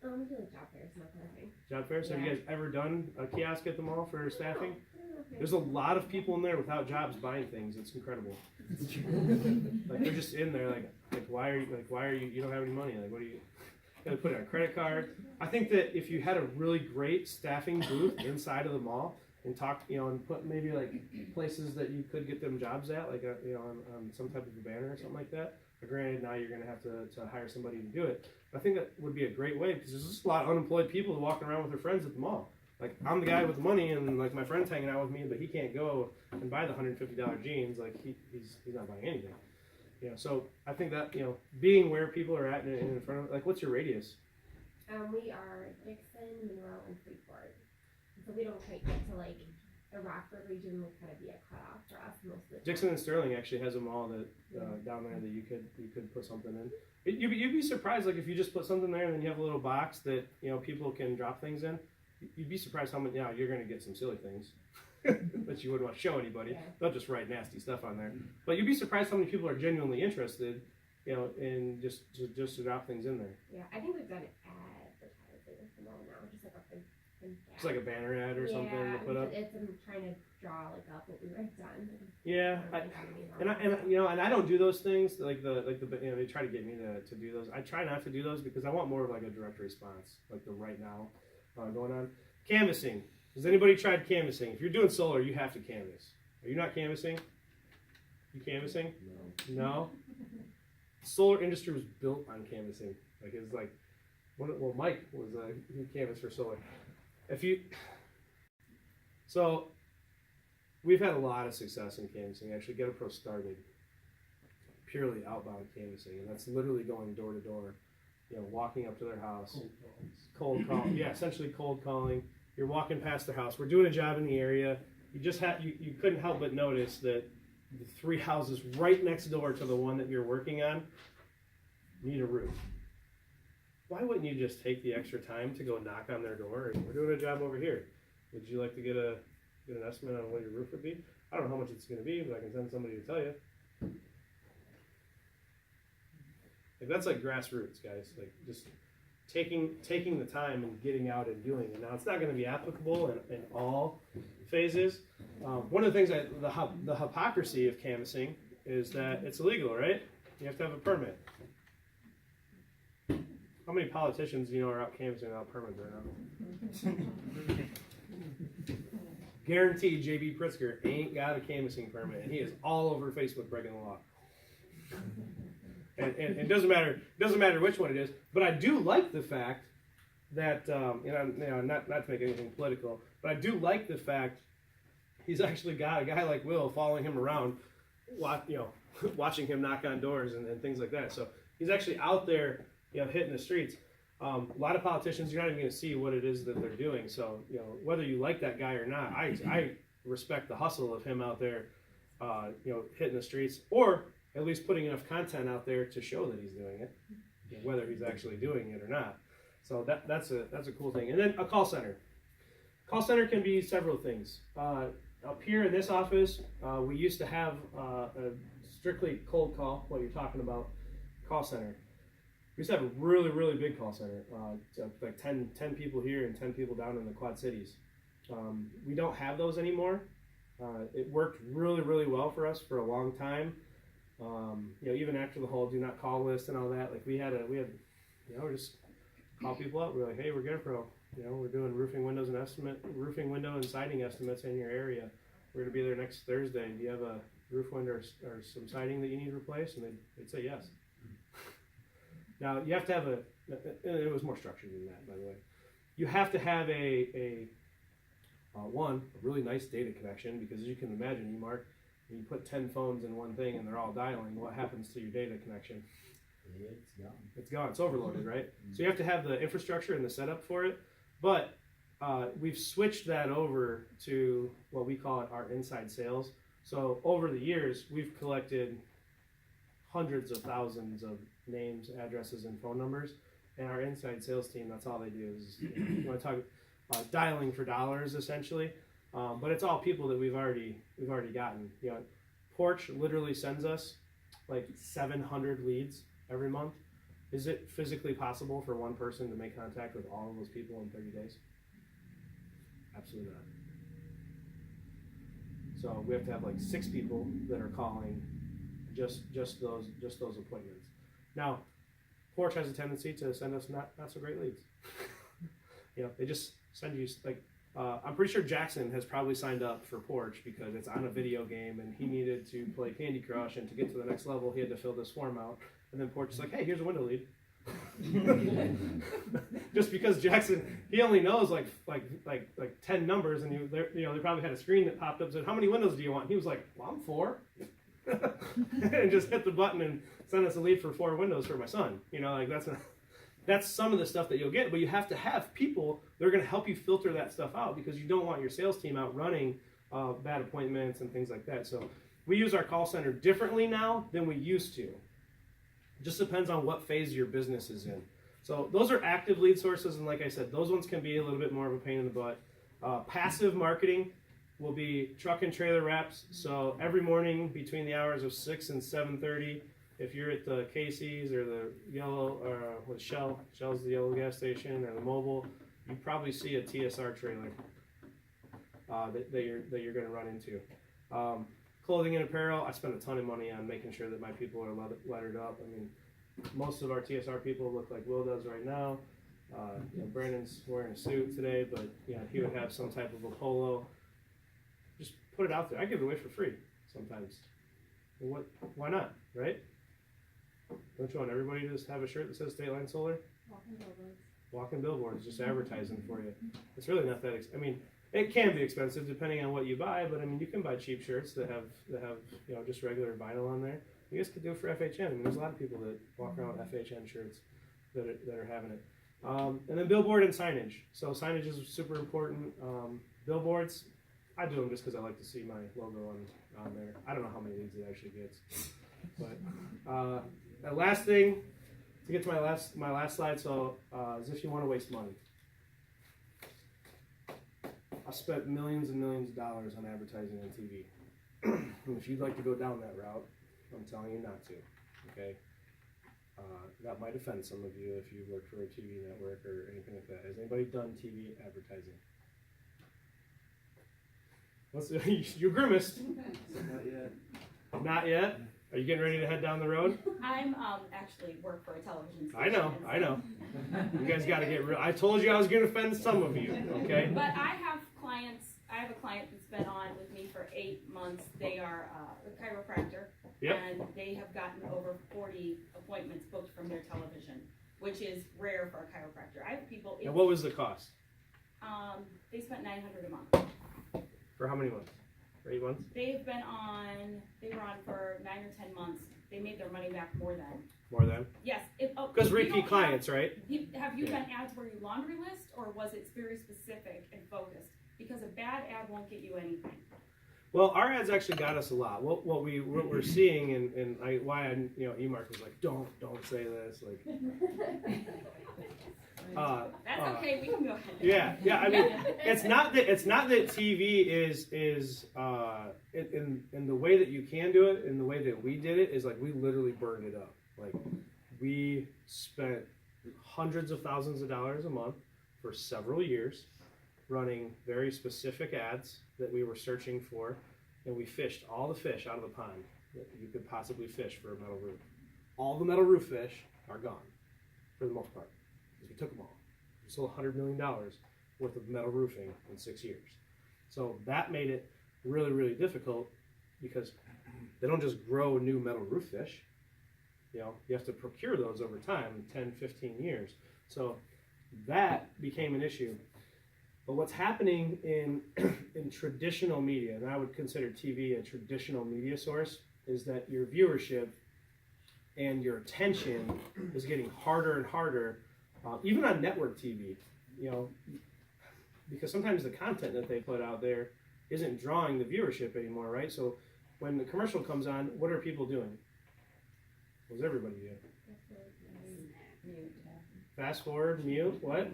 We do like job fairs, not kind of thing. Job fairs? Have you guys ever done a kiosk at the mall for staffing? No. There's a lot of people in there without jobs buying things. It's incredible. Like they're just in there, like why are you? You don't have any money. Like what do you? Got to put it on a credit card. I think that if you had a really great staffing booth inside of the mall and talk, and put maybe like places that you could get them jobs at, like on some type of a banner or something like that. But granted, now you're going to have to hire somebody to do it. But I think that would be a great way because there's just a lot of unemployed people walking around with their friends at the mall. Like I'm the guy with the money, and like my friend's hanging out with me, but he can't go and buy the $150 jeans. Like he's not buying anything. So I think that being where people are at and in front of, like, what's your radius? We are Dixon, Monroe, and Freeport. So we don't quite get to like the Rockford region would kind of be a cutoff for us most of the time. Dixon and Sterling actually has a mall that down there that you could put something in. You'd be surprised, like if you just put something there and then you have a little box that people can drop things in. You'd be surprised how much. You're going to get some silly things that you wouldn't want to show anybody. Yeah. They'll just write nasty stuff on there. But you'd be surprised how many people are genuinely interested, in just to drop things in there. Yeah, I think we've done advertising at the mall now, just like a print It's like a banner ad or something to put up. It's I'm trying to draw like up what we would have done. Yeah, and I don't do those things like they try to get me to do those. I try not to do those because I want more of like a direct response, like the right now going on. Canvassing. Has anybody tried canvassing? If you're doing solar, you have to canvass. Are you not canvassing? You canvassing? No. The solar industry was built on canvassing. Like it's like, Mike was he canvassed for solar. So we've had a lot of success in canvassing. Actually, Get a Pro started purely outbound canvassing, and that's literally going door to door, walking up to their house, cold call. Yeah, essentially cold calling. You're walking past their house. We're doing a job in the area. You couldn't help but notice that the 3 houses right next door to the one that you're working on need a roof. Why wouldn't you just take the extra time to go knock on their door? We're doing a job over here. Would you like to get an estimate on what your roof would be? I don't know how much it's going to be, but I can send somebody to tell you. Like that's like grassroots, guys. Like just taking the time and getting out and doing it. Now it's not going to be applicable in all phases. One of the things the hypocrisy of canvassing is that it's illegal, right? You have to have a permit. How many politicians are out canvassing without permits right now? Guaranteed JB Pritzker ain't got a canvassing permit, and he is all over Facebook breaking the law. And it doesn't matter which one it is, but I do like the fact that not to make anything political, but I do like the fact he's actually got a guy like Will following him around, watching him knock on doors and things like that. So he's actually out there, hitting the streets. A lot of politicians, you're not even going to see what it is that they're doing. So whether you like that guy or not, I respect the hustle of him out there, hitting the streets, or at least putting enough content out there to show that he's doing it, whether he's actually doing it or not. So that's a cool thing. And then a call center. Call center can be several things. Up here in this office, we used to have a strictly cold call, what you're talking about, call center. We used to have a really, really big call center, like 10 people here and 10 people down in the Quad Cities. We don't have those anymore. It worked really, really well for us for a long time. Even after the whole do not call list and all that, like we're just call people up. We're like, hey, we're GetPro. You know, we're doing roofing window and siding estimates in your area. We're gonna be there next Thursday. Do you have a roof window or some siding that you need replaced? And they'd say yes. Now you have to have it was more structured than that, by the way. You have to have a really nice data connection, because as you can imagine, Mark, when you put 10 phones in one thing and they're all dialing, what happens to your data connection? It's gone. It's gone. It's overloaded, right? So you have to have the infrastructure and the setup for it. But we've switched that over to what we call it our inside sales. So over the years, we've collected hundreds of thousands of names, addresses, and phone numbers. And our inside sales team, that's all they do is, you want to talk dialing for dollars, essentially. But it's all people that we've already gotten. You know, Porch literally sends us like 700 leads every month. Is it physically possible for one person to make contact with all of those people in 30 days? Absolutely not. So we have to have like 6 people that are calling just those appointments. Now, Porch has a tendency to send us not so great leads. You know, they just send you like, I'm pretty sure Jackson has probably signed up for Porch because it's on a video game and he needed to play Candy Crush, and to get to the next level he had to fill this form out. And then Porch is like, hey, here's a window lead. Just because Jackson, he only knows like 10 numbers, and they probably had a screen that popped up and said, how many windows do you want? And he was like, well, I'm 4. And just hit the button and send us a lead for 4 windows for my son. You know, like that's some of the stuff that you'll get, but you have to have people that are going to help you filter that stuff out, because you don't want your sales team out running bad appointments and things like that. So we use our call center differently now than we used to. It just depends on what phase your business is in. So those are active lead sources, and like I said, those ones can be a little bit more of a pain in the butt. Passive marketing will be truck and trailer reps. So every morning between the hours of 6 and 7:30, if you're at the Casey's or the yellow, or with Shell's the yellow gas station, or the Mobile, you probably see a TSR trailer that you're going to run into. Clothing and apparel, I spend a ton of money on making sure that my people are lettered up. I mean, most of our TSR people look like Will does right now. You know, Brandon's wearing a suit today, but he would have some type of a polo. Just put it out there. I give it away for free sometimes. And why not, right? Don't you want everybody to just have a shirt that says State Line Solar? Walking billboards, just advertising for you. It's really not that I mean, it can be expensive depending on what you buy, but I mean, you can buy cheap shirts that have just regular vinyl on there. You guys could do it for FHN. I mean, there's a lot of people that walk around with FHN shirts that are having it. And then billboard and signage. So signage is super important. Billboards, I do them just because I like to see my logo on there. I don't know how many leads it actually gets. But the last thing, to get to my last slide, so is if you want to waste money. I spent millions and millions of dollars on advertising on TV. And if you'd like to go down that route, I'm telling you not to, okay? That might offend some of you if you work for a TV network or anything like that. Has anybody done TV advertising? You grimaced. Not yet. Not yet? Are you getting ready to head down the road? I'm actually work for a television station. I know. You guys got to get real. I told you I was going to offend some of you, okay? But I have a client that's been on with me for 8 months. They are a chiropractor. Yep. And they have gotten over 40 appointments booked from their television, which is rare for a chiropractor. I have people. And what was the cost? They spent $900 a month. For how many months? For 8 months? They were on for 9 or 10 months. They made their money back more than. More than? Yes. Because repeat clients, right? Have you done ads where you laundry list, or was it very specific and focused? Because a bad ad won't get you anything. Well, our ads actually got us a lot. What we're seeing, and E-Mark was like, don't say this, like. That's okay. We can go ahead. Yeah. I mean, it's not that TV is in the way that you can do it. In the way that we did it is like we literally burned it up. Like we spent hundreds of thousands of dollars a month for several years, running very specific ads that we were searching for, and we fished all the fish out of the pond that you could possibly fish for a metal roof. All the metal roof fish are gone, for the most part. because we took them all. We sold $100 million worth of metal roofing in 6 years. So that made it really, really difficult because they don't just grow new metal roof fish. You know, you have to procure those over time, 10, 15 years. So that became an issue. But what's happening in traditional media, and I would consider TV a traditional media source, is that your viewership and your attention is getting harder and harder, even on network TV, you know, because sometimes the content that they put out there isn't drawing the viewership anymore, right? So when the commercial comes on, what are people doing? What does everybody do? Fast forward, mute, what?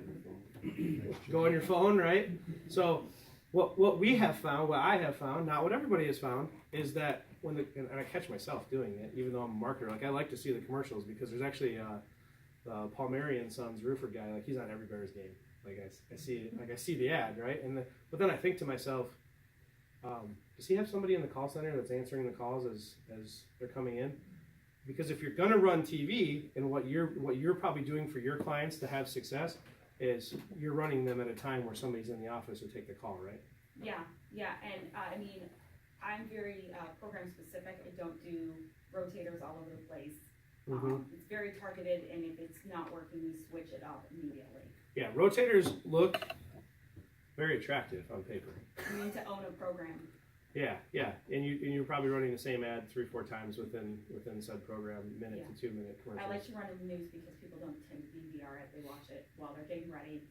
Go on your phone, right? So what we have found, what I have found, not what everybody has found, is that when and I catch myself doing it, even though I'm a marketer, like I like to see the commercials because there's actually Palmieri and Sons roofer guy, like he's on every Bears game. Like I see the ad, right? But then I think to myself, does he have somebody in the call center that's answering the calls as they're coming in? Because if you're gonna run TV, and what you're probably doing for your clients to have success is you're running them at a time where somebody's in the office to take the call, right? Yeah, and I mean, I'm very program specific. I don't do rotators all over the place. It's very targeted, and if it's not working, we switch it up immediately. Yeah, rotators look very attractive on paper. You need to own a program. Yeah, and you're probably running the same ad 3-4 times within said program, minute to 2 minute commercials. I like to run in the news because people don't tend to DVR it. They watch it while they're getting ready.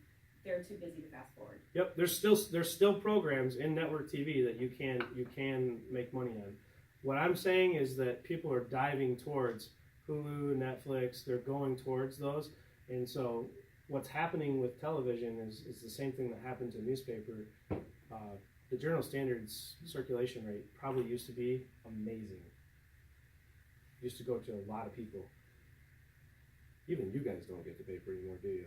They're too busy to fast forward. Yep, there's still programs in network TV that you can make money on. What I'm saying is that people are diving towards Hulu, Netflix. They're going towards those, and so what's happening with television is the same thing that happened to newspaper. The Journal Standard's circulation rate probably used to be amazing. Used to go to a lot of people. Even you guys don't get the paper anymore, do you?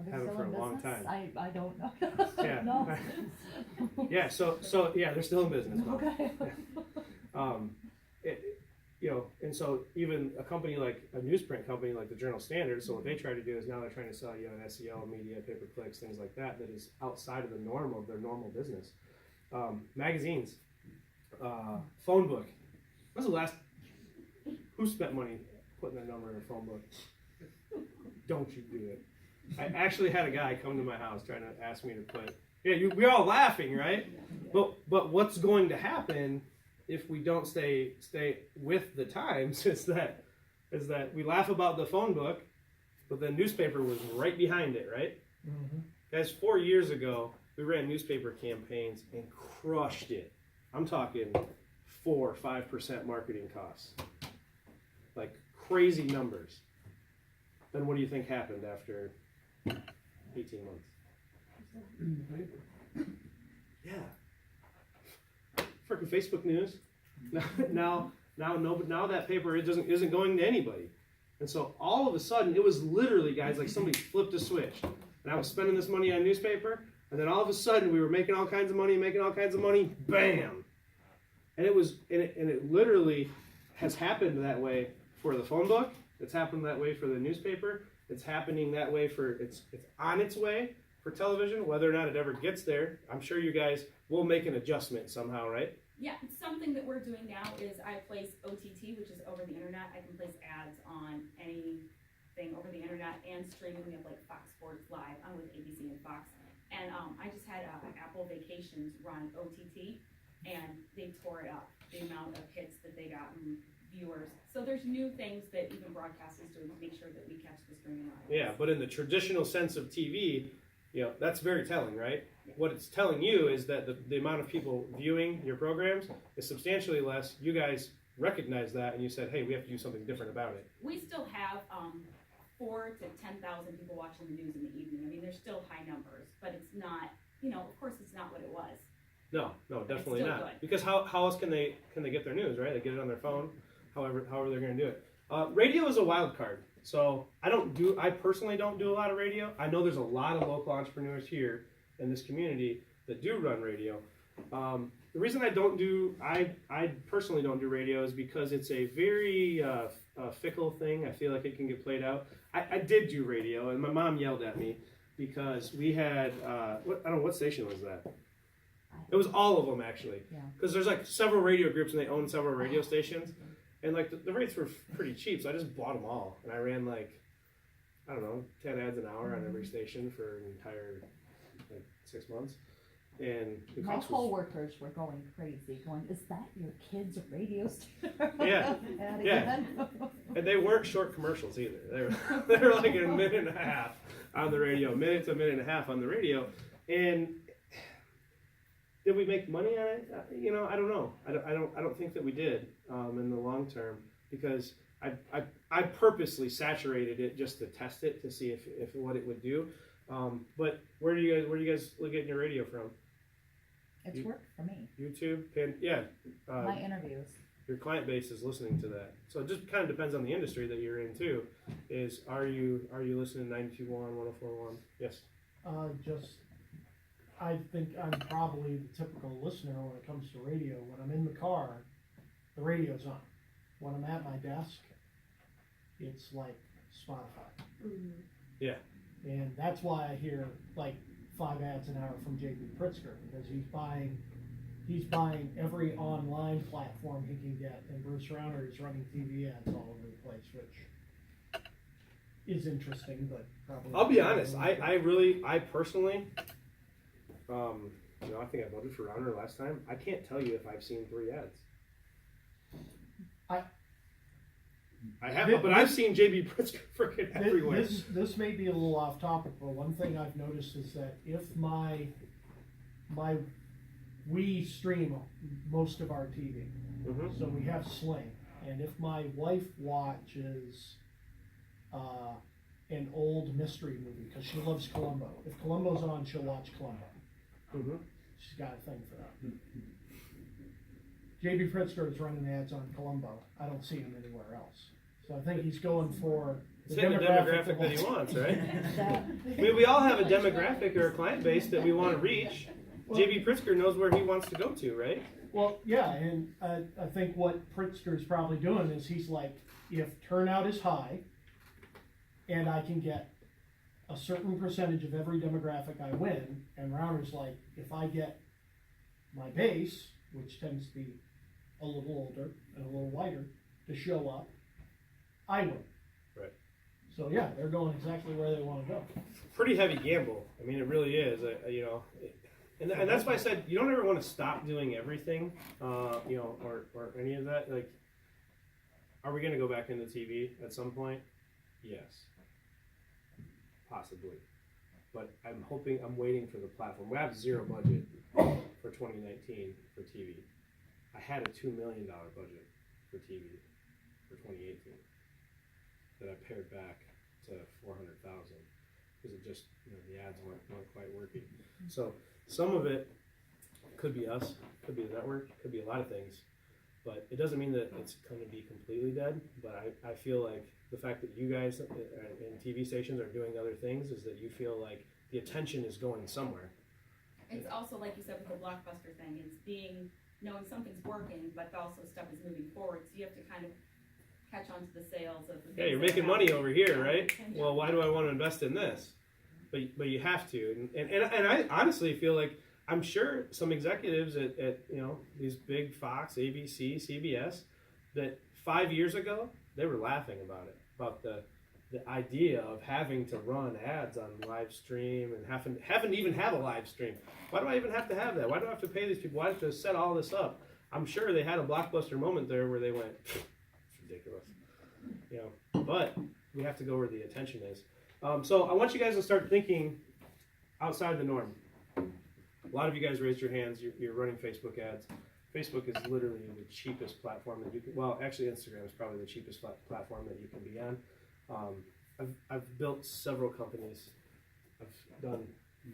Haven't for a long time. I don't know. Yeah. No. Yeah. So yeah, they're still in business. Okay. And so even a company like a newsprint company like the Journal Standard, so what they try to do is now they're trying to sell you on SEO, media, pay-per-clicks, things like that is outside of the norm of their normal business. Magazines, phone book. When's the last? Who spent money putting that number in a phone book? Don't you do it. I actually had a guy come to my house trying to ask me to put. Yeah, we're all laughing, right? But what's going to happen if we don't stay with the times is that we laugh about the phone book, but the newspaper was right behind it, right? Mm-hmm. Guys, 4 years ago, we ran newspaper campaigns and crushed it. I'm talking 4 or 5% marketing costs, like crazy numbers. Then what do you think happened after 18 months? Yeah. Freaking Facebook news. Now that paper isn't going to anybody, and so all of a sudden it was literally, guys, like somebody flipped a switch, and I was spending this money on newspaper, and then all of a sudden we were making all kinds of money, bam, and it literally has happened that way for the phone book. It's happened that way for the newspaper. It's happening that way it's on its way for television. Whether or not it ever gets there, I'm sure you guys will make an adjustment somehow, right? Yeah, something that we're doing now is I place OTT, which is over the internet. I can place ads on anything over the internet and streaming. We have like Fox Sports Live. I'm with ABC and Fox. And I just had Apple Vacations run OTT, and they tore it up, the amount of hits that they got and viewers. So there's new things that even broadcast is doing to make sure that we catch the streaming audience. Yeah, but in the traditional sense of TV, that's very telling, right? What it's telling you is that the amount of people viewing your programs is substantially less. You guys recognize that, and you said, hey, we have to do something different about it. We still have 4,000 to 10,000 people watching the news in the evening. I mean, there's still high numbers, but it's not, of course it's not what it was. No, definitely not. Good. Because how else can they get their news, right? They get it on their phone, however they're going to do it. Radio is a wild card. So I personally don't do a lot of radio. I know there's a lot of local entrepreneurs here in this community that do run radio. The reason I personally don't do radio is because it's a very fickle thing. I feel like it can get played out. I did do radio, and my mom yelled at me because we had I don't know what station was that. It was all of them actually, because there's like several radio groups and they own several radio stations, and like the rates were pretty cheap, so I just bought them all, and I ran like I don't know 10 ads an hour on every station for an entire like 6 months. And the My cost was, coworkers were going crazy, going, "Is that your kid's radio station?" Yeah. And Yeah. again. and they weren't short commercials either. They were like a minute and a half on the radio, minute to a minute and a half on the radio. And did we make money on it? You know, I don't know. I don't think that we did in the long term, because I purposely saturated it just to test it to see if what it would do. But where do you guys look at your radio from? It's worked for me. YouTube, My interviews. your client base is listening to that. So it just kind of depends on the industry that you're in too. Are you listening to 92.1, 104.1? Yes. I think I'm probably the typical listener when it comes to radio. When I'm in the car, the radio's on. When I'm at my desk, it's like Spotify. Yeah. And that's why I hear like 5 ads an hour from JB Pritzker, because he's buying every online platform he can get, and Bruce Rauner is running TV ads all over the place, which is interesting, but probably. I'll be honest. I personally, I think I voted for Rauner last time. I can't tell you if I've seen 3 ads. I have, but I've seen JB Pritzker freaking everywhere. This may be a little off topic, but one thing I've noticed is that if we stream most of our TV, so we have Sling, and if my wife watches an old mystery movie, because she loves Columbo, if Columbo's on, she'll watch Columbo. She's got a thing for that. JB Pritzker is running ads on Columbo. I don't see him anywhere else. So I think he's going for the demographic that he wants, right? I mean, we all have a demographic or a client base that we want to reach. JB Pritzker knows where he wants to go to, right? Well, yeah, and I think what Pritzker's probably doing is he's like, if turnout is high, and I can get a certain percentage of every demographic, I win. And Rauner's like, if I get my base, which tends to be a little older and a little whiter, to show up, I win. Right. So yeah, they're going exactly where they want to go. Pretty heavy gamble. I mean, it really is. And that's why I said you don't ever want to stop doing everything, or any of that. Like, are we going to go back into TV at some point? Yes, possibly. But I'm waiting for the platform. We have zero budget for 2019 for TV. I had a $2 million budget for TV for 2018 that I pared back to 400,000 because it just, the ads weren't quite working. So some of it could be us, could be the network, could be a lot of things, but it doesn't mean that it's going to be completely dead. But I feel like the fact that you guys in TV stations are doing other things is that you feel like the attention is going somewhere. It's also, like you said, with the blockbuster thing, it's knowing something's working, but also stuff is moving forward, so you have to kind of catch on to the sales of the things. Yeah, you're making money over here, right? Well, why do I want to invest in this? But you have to, and I honestly feel like I'm sure some executives at these big Fox, ABC, CBS, that 5 years ago they were laughing about it, about the idea of having to run ads on live stream and having to even have a live stream. Why do I even have to have that? Why do I have to pay these people? Why do I have to set all this up? I'm sure they had a blockbuster moment there where they went, it's ridiculous. But we have to go where the attention is. So I want you guys to start thinking outside the norm. A lot of you guys raised your hands. You're running Facebook ads. Facebook is literally the cheapest platform that you can. Well, actually, Instagram is probably the cheapest platform that you can be on. I've built several companies. I've done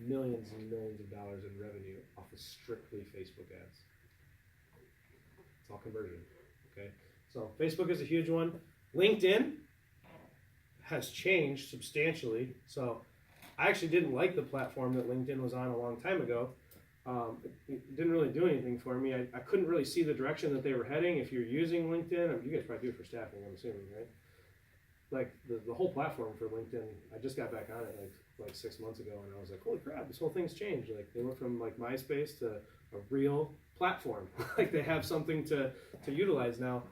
millions and millions of dollars in revenue off of strictly Facebook ads. It's all conversion. Okay, so Facebook is a huge one. LinkedIn has changed substantially. So I actually didn't like the platform that LinkedIn was on a long time ago. it didn't really do anything for me. I couldn't really see the direction that they were heading. If you're using LinkedIn, I mean, you guys probably do it for staffing, I'm assuming, right? Like the whole platform for LinkedIn, I just got back on it like 6 months ago, and I was like, holy crap, this whole thing's changed. Like they went from like MySpace to a real platform. Like they have something to utilize now.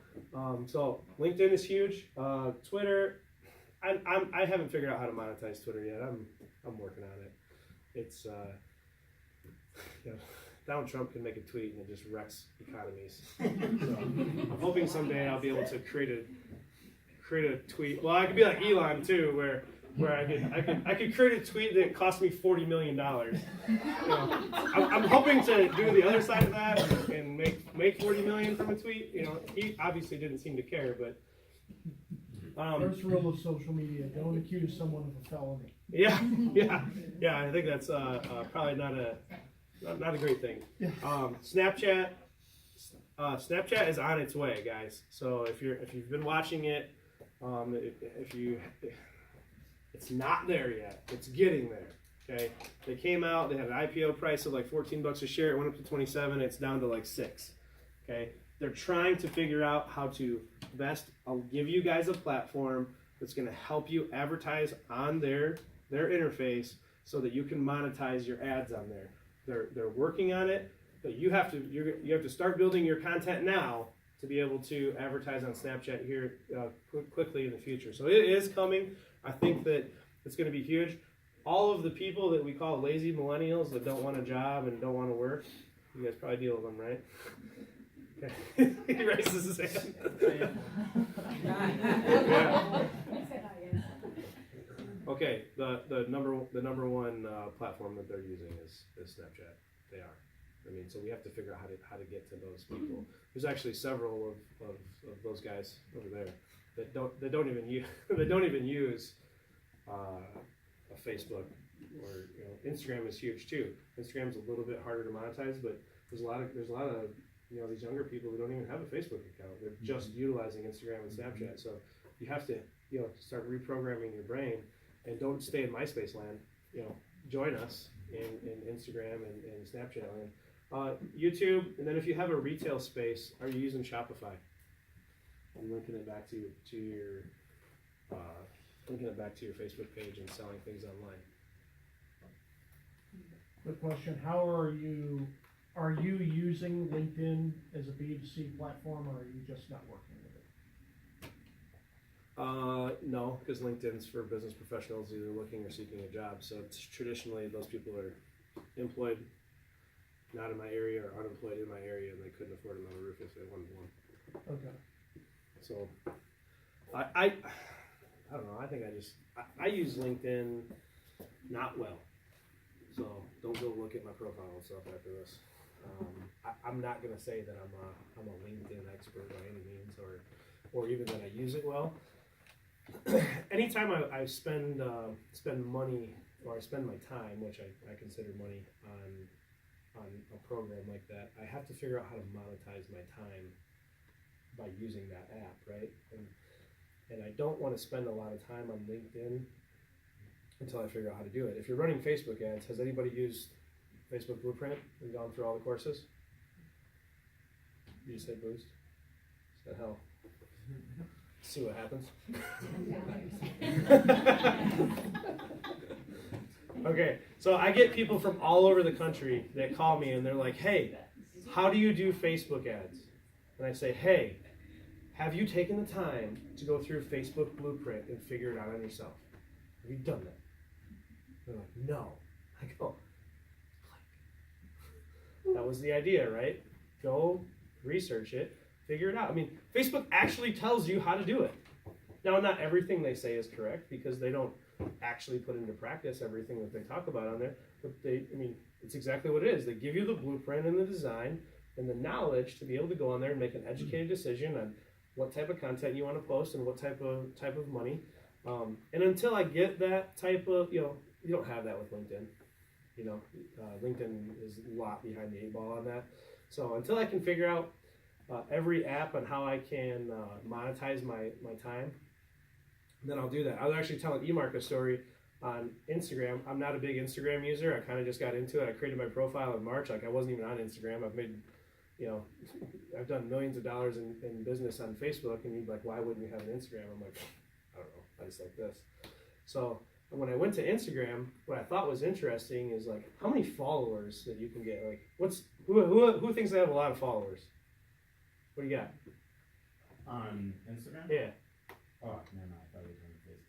So LinkedIn is huge. Twitter, I haven't figured out how to monetize Twitter yet. I'm working on it. It's Donald Trump can make a tweet and it just wrecks economies. So I'm hoping someday I'll be able to create a tweet. Well, I could be like Elon too, where I could create a tweet that cost me $40 million. I'm hoping to do the other side of that and make $40 million from a tweet. He obviously didn't seem to care, but First rule of social media: don't accuse someone of a felony. Yeah. I think that's probably not a great thing. Snapchat is on its way, guys. So if you've been watching it, it's not there yet. It's getting there. Okay, they came out. They had an IPO price of like $14 a share. It went up to 27. It's down to like 6. Okay, they're trying to figure out how to best. I'll give you guys a platform that's going to help you advertise on their interface so that you can monetize your ads on there. They're working on it, but you have to start building your content now to be able to advertise on Snapchat here quickly in the future. So it is coming. I think that it's going to be huge. All of the people that we call lazy millennials that don't want a job and don't want to work, you guys probably deal with them, right? Okay. He raises his hand. Yeah. Okay, the number one platform that they're using is Snapchat. They are. I mean, so we have to figure out how to get to those people. There's actually several of those guys over there that don't even use a Facebook, or Instagram is huge too. Instagram's a little bit harder to monetize, but there's a lot of these younger people who don't even have a Facebook account. They're just utilizing Instagram and Snapchat. So you have to start reprogramming your brain, and don't stay in MySpace land. Join us in Instagram and Snapchat land. YouTube, and then if you have a retail space, are you using Shopify? I'm linking it back to your Facebook page and selling things online. Good question. How are you using LinkedIn as a B2C platform, or are you just not working with it? No, because LinkedIn's for business professionals either looking or seeking a job. So it's traditionally those people are employed not in my area or unemployed in my area, and they couldn't afford another roof if they wanted one. Okay. So I don't know. I think I use LinkedIn not well. So don't go look at my profile and stuff after this. I'm not gonna say that I'm a LinkedIn expert by any means, or even that I use it well. Anytime I spend money, or I spend my time, which I consider money on a program like that, I have to figure out how to monetize my time by using that app, right? And I don't want to spend a lot of time on LinkedIn until I figure out how to do it. If you're running Facebook ads, has anybody used Facebook Blueprint and gone through all the courses? You just hit boost? Is that how? See what happens. Okay, so I get people from all over the country that call me and they're like, hey, how do you do Facebook ads? And I say, hey, have you taken the time to go through Facebook Blueprint and figure it out on yourself? Have you done that? They're like, no. I go, that was the idea, right? Go research it, figure it out. I mean, Facebook actually tells you how to do it. Now, not everything they say is correct because they don't actually put into practice everything that they talk about on there. But it's exactly what it is. They give you the blueprint and the design and the knowledge to be able to go on there and make an educated decision on what type of content you want to post and what type of money. And until I get that type of, you don't have that with LinkedIn. LinkedIn is a lot behind the 8 ball on that. So until I can figure out every app and how I can monetize my time, then I'll do that. I was actually telling Emark a story. on Instagram. I'm not a big Instagram user. I kind of just got into it. I created my profile in March. Like I wasn't even on Instagram. I've made, I've done millions of dollars in business on Facebook, and you'd be like, why wouldn't you have an Instagram? I'm like, I don't know. I just like this. So when I went to Instagram, what I thought was interesting is like how many followers that you can get. Like, who thinks they have a lot of followers? What do you got? On Instagram? Yeah. Oh, no, I thought it was on Facebook.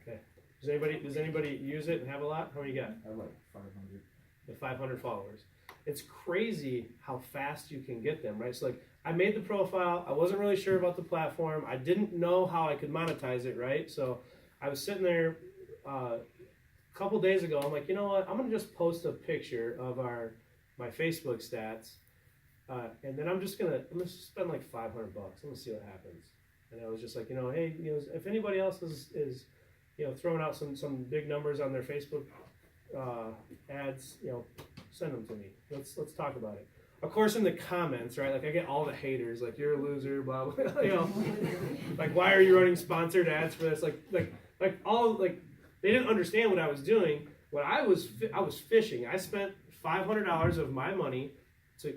Okay. Does anybody use it and have a lot? How many you got? I have like 500. The 500 followers. It's crazy how fast you can get them, right? So like I made the profile. I wasn't really sure about the platform. I didn't know how I could monetize it, right? So I was sitting there a couple days ago. I'm like, you know what? I'm gonna just post a picture of my Facebook stats, and then I'm gonna spend like $500. I'm gonna see what happens. And I was just like, hey, if anybody else is throwing out some big numbers on their Facebook ads, send them to me. Let's talk about it. Of course, in the comments, right? Like I get all the haters, like you're a loser, blah blah. Like why are you running sponsored ads for this? Like they didn't understand what I was doing. What I was fishing. I spent $500 of my money to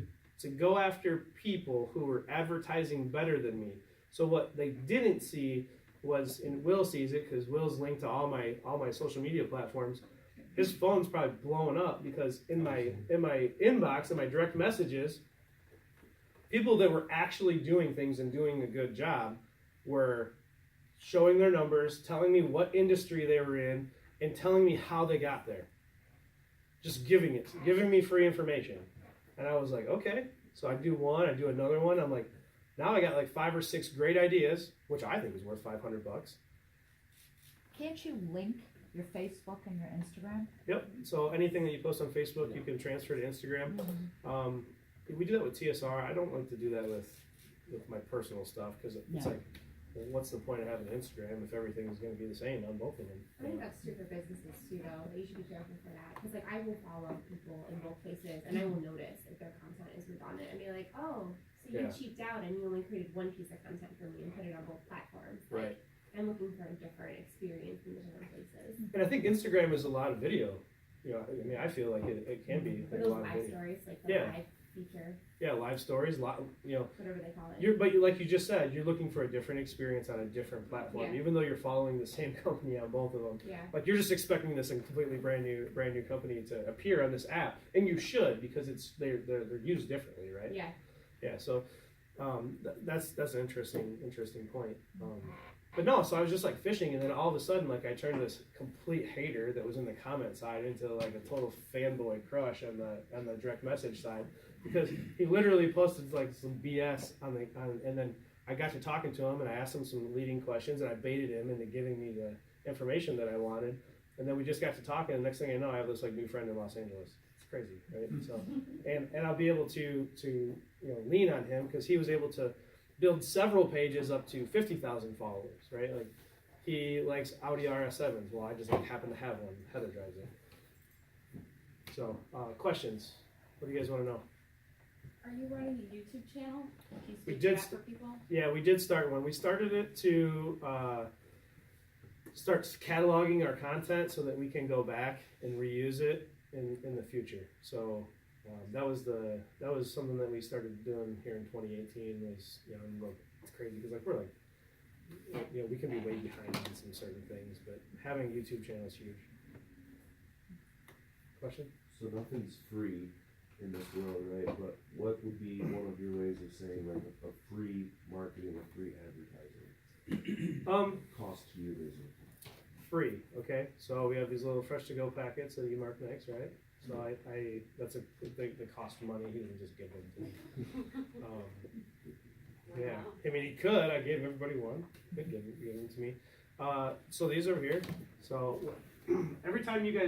go after people who were advertising better than me. So what they didn't see was, and Will sees it because Will's linked to all my social media platforms. His phone's probably blowing up because in my inbox, in my direct messages, people that were actually doing things and doing a good job were showing their numbers, telling me what industry they were in, and telling me how they got there. Just giving me free information. And I was like, okay. So I do one, I do another one. I'm like, now I got like 5 or 6 great ideas, which I think is worth $500. Can't you link your Facebook and your Instagram? Yep. So anything that you post on Facebook, you can transfer to Instagram. Mm-hmm. We do that with TSR. I don't like to do that with my personal stuff because it's like, well, what's the point of having an Instagram if everything is going to be the same on both of them? I think that's true for businesses too, though. That you should be careful for that because, like, I will follow people in both places, and I will notice if their content is redundant and be like, "Oh, so you cheaped out and you only created one piece of content for me and put it on both platforms." Right. Like, I'm looking for a different experience in the different places. And I think Instagram is a lot of video. I feel like it can be For a those lot of live video. stories, like the live feature, Yeah, live stories. whatever they call it. But like you just said, you're looking for a different experience on a different platform, Yeah. even though you're following the same company on both of them. Yeah. Like you're just expecting this completely brand new company to appear on this app, and you should because they're used differently, right? Yeah. Yeah. So that's an interesting point. But no, so I was just like fishing, and then all of a sudden, like I turned this complete hater that was in the comment side into like a total fanboy crush on the direct message side, because he literally posted like some BS and then I got to talking to him and I asked him some leading questions and I baited him into giving me the information that I wanted, and then we just got to talking, and the next thing I know, I have this like new friend in Los Angeles. It's crazy, right? So, and I'll be able to lean on him because he was able to build several pages up to 50,000 followers, right? Like he likes Audi RS7s. Well, I just happen to have one. Heather drives it. So, questions? What do you guys want to know? Are you running a YouTube channel? We did. For people? Yeah, we did start one. We started it to start cataloging our content so that we can go back and reuse it in the future. So. That was something that we started doing here in 2018. Was it's crazy because we're we can be way behind on some certain things, but having a YouTube channel is huge. Question? So nothing's free in this world, right? But what would be one of your ways of saying like a free marketing or free advertising? Cost to you, basically. Free. Okay. So we have these little fresh to go packets that you mark next, right? So that's the cost of money. He didn't just give them to me. Yeah, I mean he could. I gave everybody one. He could give them to me. So these over here. So every time you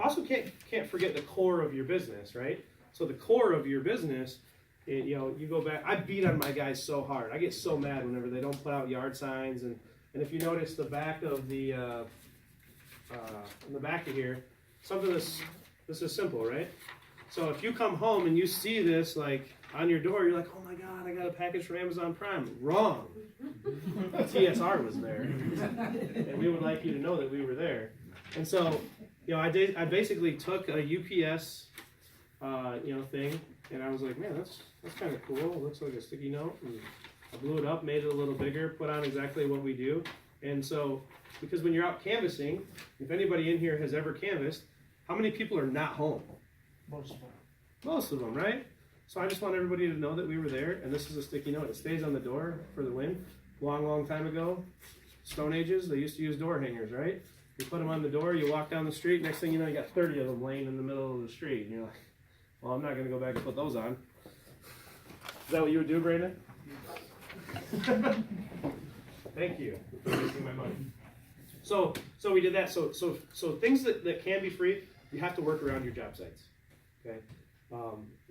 also can't forget the core of your business, right? So the core of your business, you go back. I beat on my guys so hard. I get so mad whenever they don't put out yard signs, and if you notice the back of the in the back of here, something this is simple, right? So if you come home and you see this, like on your door, you're like, oh my God, I got a package from Amazon Prime. Wrong. TSR was there. And we would like you to know that we were there. And so, I basically took a UPS, thing, and I was like, man, that's kind of cool. It looks like a sticky note. And I blew it up, made it a little bigger, put on exactly what we do. And so, because when you're out canvassing, if anybody in here has ever canvassed, how many people are not home? Most of them. Most of them, right? So I just want everybody to know that we were there, and this is a sticky note. It stays on the door for the win. Long time ago, Stone Ages, they used to use door hangers, right? You put them on the door, you walk down the street, next thing you know, you got 30 of them laying in the middle of the street. And you're like, well, I'm not going to go back and put those on. Is that what you would do, Brandon? Thank you for wasting my money. So we did that. So things that can be free, you have to work around your job sites. Okay.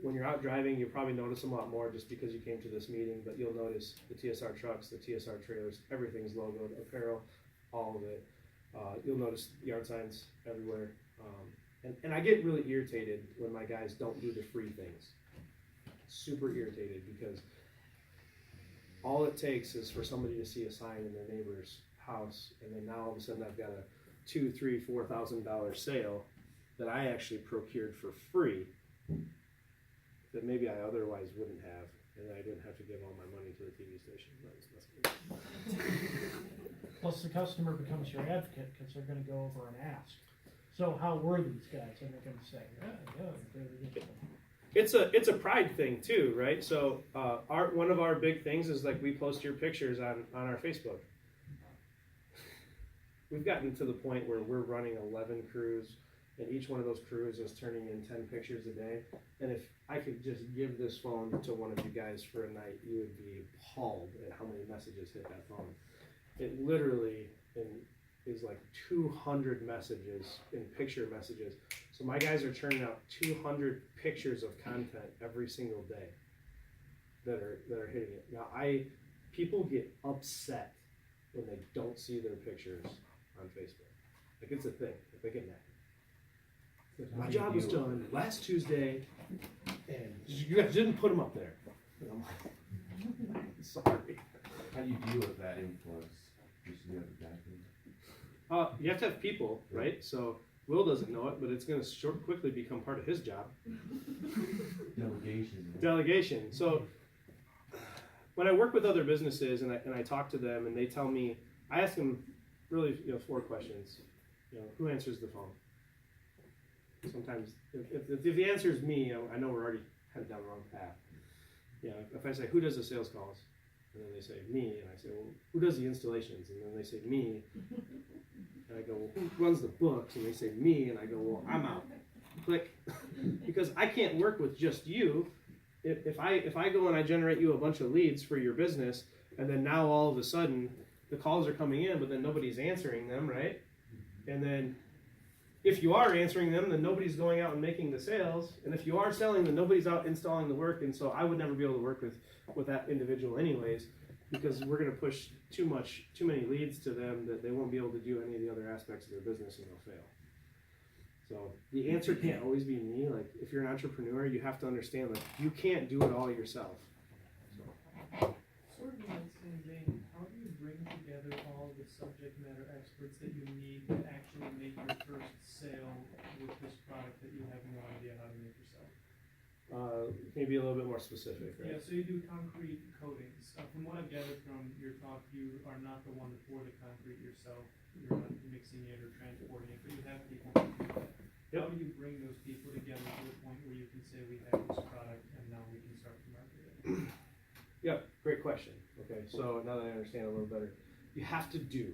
When you're out driving, you'll probably notice them a lot more just because you came to this meeting. But you'll notice the TSR trucks, the TSR trailers, everything's logoed, apparel, all of it. You'll notice yard signs everywhere. And I get really irritated when my guys don't do the free things. Super irritated because all it takes is for somebody to see a sign in their neighbor's house, and then now all of a sudden I've got a $2,000, $3,000, $4,000 sale that I actually procured for free that maybe I otherwise wouldn't have, and then I didn't have to give all my money to the TV station. Plus, the customer becomes your advocate because they're going to go over and ask. So, how were these guys? And they're going to say, It's a pride thing too, right? So, one of our big things is like we post your pictures on our Facebook. We've gotten to the point where we're running 11 crews, and each one of those crews is turning in 10 pictures a day. And if I could just give this phone to one of you guys for a night, you would be appalled at how many messages hit that phone. It literally is like 200 messages in picture messages. So my guys are churning out 200 pictures of content every single day that are hitting it. Now people get upset when they don't see their pictures on Facebook. Like, it's a thing. They get mad. My job was done last Tuesday, and you guys didn't put them up there. And I'm like, sorry. How do you deal with that influence? Just the other guy. You have to have people, right? So Will doesn't know it, but it's going to quickly become part of his job. Delegation. So when I work with other businesses and I talk to them and they tell me, I ask them really 4 questions. Who answers the phone? Sometimes if the answer is me, I know we're already headed down the wrong path. If I say, who does the sales calls? And then they say, me. And I say, well, who does the installations? And then they say, me. And I go, well, who runs the books? And they say, me. And I go, well, I'm out. Click. Because I can't work with just you. If I go and I generate you a bunch of leads for your business, and then now all of a sudden the calls are coming in, but then nobody's answering them, right? And then if you are answering them, then nobody's going out and making the sales. And if you are selling, then nobody's out installing the work. And so I would never be able to work with that individual anyways, because we're going to push too many leads to them that they won't be able to do any of the other aspects of their business, and they'll fail. So the answer can't always be me. Like, if you're an entrepreneur, you have to understand, like, you can't do it all yourself. Sort of in that same vein, how do you bring together all the subject matter experts that you need to actually make your first sale with this product that you have no idea how to make yourself? Maybe a little bit more specific, right? Yeah, so you do concrete coatings. From what I've gathered from your talk, you are not the one to pour the concrete yourself. You're not mixing it or transporting it, but you have people who do that. Yep. How do you bring those people together to the point where you can say, we have this product and now we can start to market it? Yeah, great question. Okay, so now that I understand a little better, you have to do,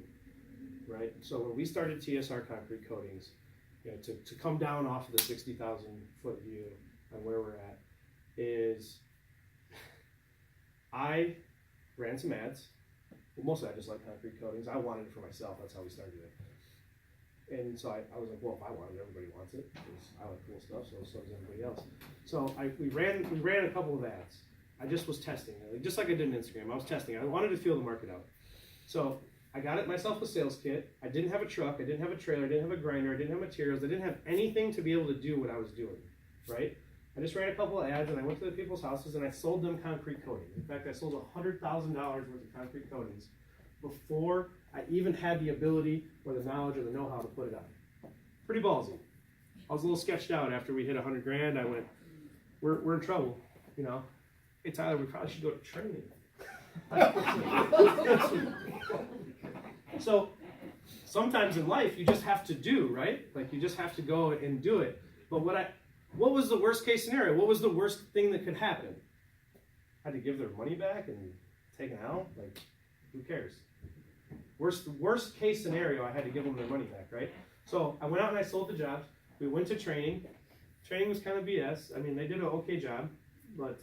right? So when we started TSR Concrete Coatings, to come down off of the 60,000 foot view on where we're at, is I ran some ads. Well, mostly I just like concrete coatings. I wanted it for myself. That's how we started it. And so I was like, well, if I want it, everybody wants it, because I like cool stuff, so does everybody else. So we ran a couple of ads. I just was testing, just like I did on Instagram. I was testing. I wanted to feel the market out. So I got it myself a sales kit. I didn't have a truck. I didn't have a trailer. I didn't have a grinder. I didn't have materials. I didn't have anything to be able to do what I was doing, right? I just ran a couple of ads and I went to the people's houses and I sold them concrete coatings. In fact, I sold $100,000 worth of concrete coatings before I even had the ability or the knowledge or the know-how to put it on. Pretty ballsy. I was a little sketched out after we hit 100 grand. I went, we're in trouble, you know. Hey Tyler, we probably should go to training. So sometimes in life you just have to do, right? Like you just have to go and do it. But what was the worst case scenario? What was the worst thing that could happen? I had to give their money back and take it out? Like, who cares? Worst case scenario, I had to give them their money back, right? So I went out and I sold the jobs. We went to training. Training was kind of BS. I mean, they did an okay job, but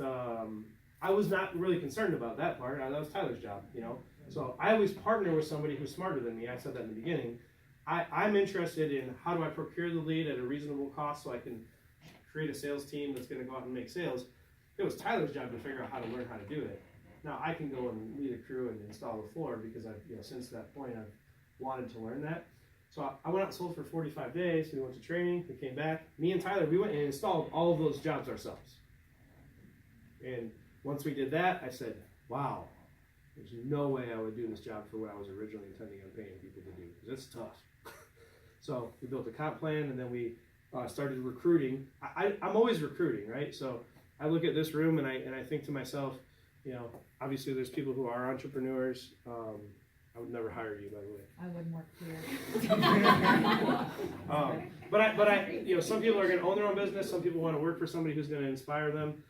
I was not really concerned about that part. That was Tyler's job, you know? So I always partner with somebody who's smarter than me. I said that in the beginning. I'm interested in how do I procure the lead at a reasonable cost so I can create a sales team that's going to go out and make sales. It was Tyler's job to figure out how to learn how to do it. Now I can go and lead a crew and install the floor because I've, you know, since that point I've wanted to learn that. So I went out and sold for 45 days. We went to training. We came back. Me and Tyler, we went and installed all of those jobs ourselves. And once we did that, I said, wow, there's no way I would do this job for what I was originally intending on paying people to do, because it's tough. So we built a comp plan, and then we started recruiting. I'm always recruiting, right? So I look at this room, and I think to myself, you know, obviously there's people who are entrepreneurs. I would never hire you, by the way. I wouldn't work here. But I, you know, some people are going to own their own business. Some people want to work for somebody who's going to inspire them.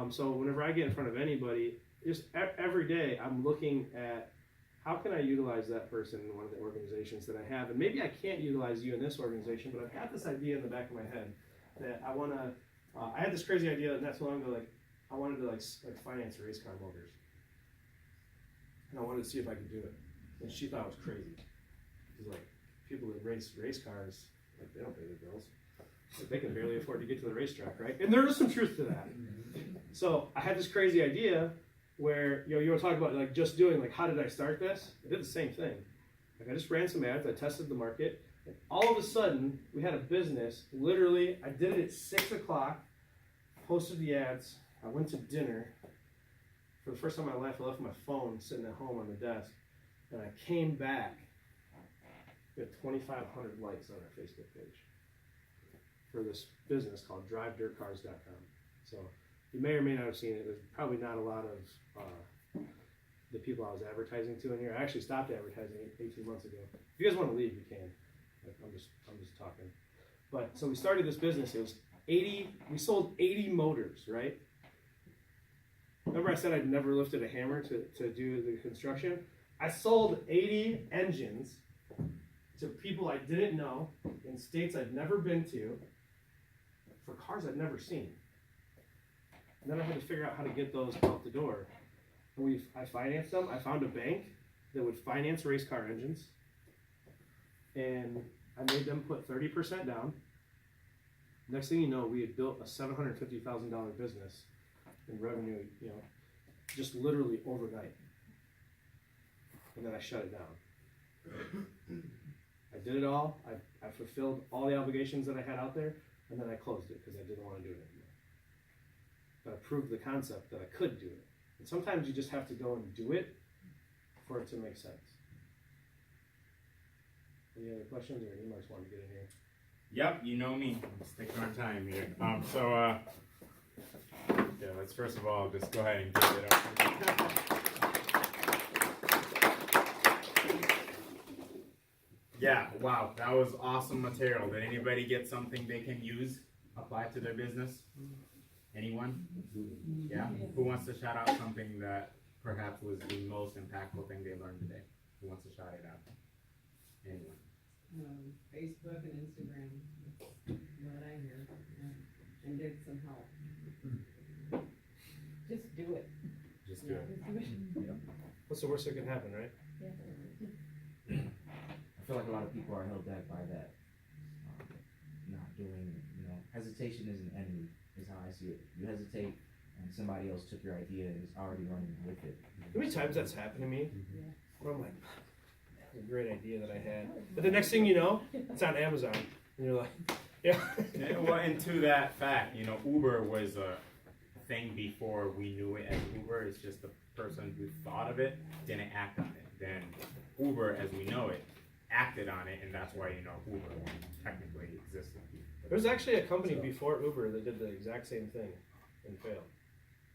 So whenever I get in front of anybody, just every day I'm looking at how can I utilize that person in one of the organizations that I have, and maybe I can't utilize you in this organization, but I've got this idea in the back of my head that I want to. I had this crazy idea not so long ago, like I wanted to like finance race car motors, and I wanted to see if I could do it. And she thought it was crazy. Because like people that race cars, like they don't pay their bills. Like, they can barely afford to get to the racetrack, right? And there is some truth to that. So I had this crazy idea where, you know, you were talking about like just doing, like how did I start this? I did the same thing. Like I just ran some ads, I tested the market, and all of a sudden we had a business. Literally, I did it at 6 o'clock, posted the ads, I went to dinner. For the first time in my life, I left my phone sitting at home on the desk. And I came back, we had 2,500 likes on our Facebook page for this business called DriveDirtCars.com. So you may or may not have seen it. There's probably not a lot of the people I was advertising to in here. I actually stopped advertising 18 months ago. If you guys want to leave, you can. Like, I'm just talking. But so we started this business. It was 80. We sold 80 motors, right? Remember I said I'd never lifted a hammer to do the construction? I sold 80 engines to people I didn't know in states I'd never been to for cars I'd never seen. And then I had to figure out how to get those out the door. And I financed them. I found a bank that would finance race car engines. And I made them put 30% down. Next thing you know, we had built a $750,000 business in revenue, you know, just literally overnight. And then I shut it down. I did it all. I fulfilled all the obligations that I had out there, and then I closed it because I didn't want to do it anymore. But I proved the concept that I could do it. And sometimes you just have to go and do it for it to make sense. Any other questions, or anyone else want to get in here? Yep, you know me. I'm sticking on time here. Yeah, let's first of all just go ahead and give it up. Yeah, wow, that was awesome material. Did anybody get something they can use, apply to their business? Anyone? Yeah? Who wants to shout out something that perhaps was the most impactful thing they learned today? Who wants to shout it out? Anyone? Facebook and Instagram, that's what I hear, and get some help. Just do it. Just do it. Yep. What's the worst that can happen, right? Yeah. I feel like a lot of people are held back by that. Not doing, you know, hesitation is an enemy, is how I see it. You hesitate, and somebody else took your idea and is already running with it. How many times that's happened to me? Where I'm like, that's a great idea that I had. But the next thing you know, it's on Amazon. And you're like, Yeah. Yeah, well, and to that fact, you know, Uber was a thing before we knew it as Uber. It's just the person who thought of it didn't act on it. Then Uber, as we know it, acted on it, and that's why, you know, Uber technically existed. There was actually a company before Uber that did the exact same thing and failed.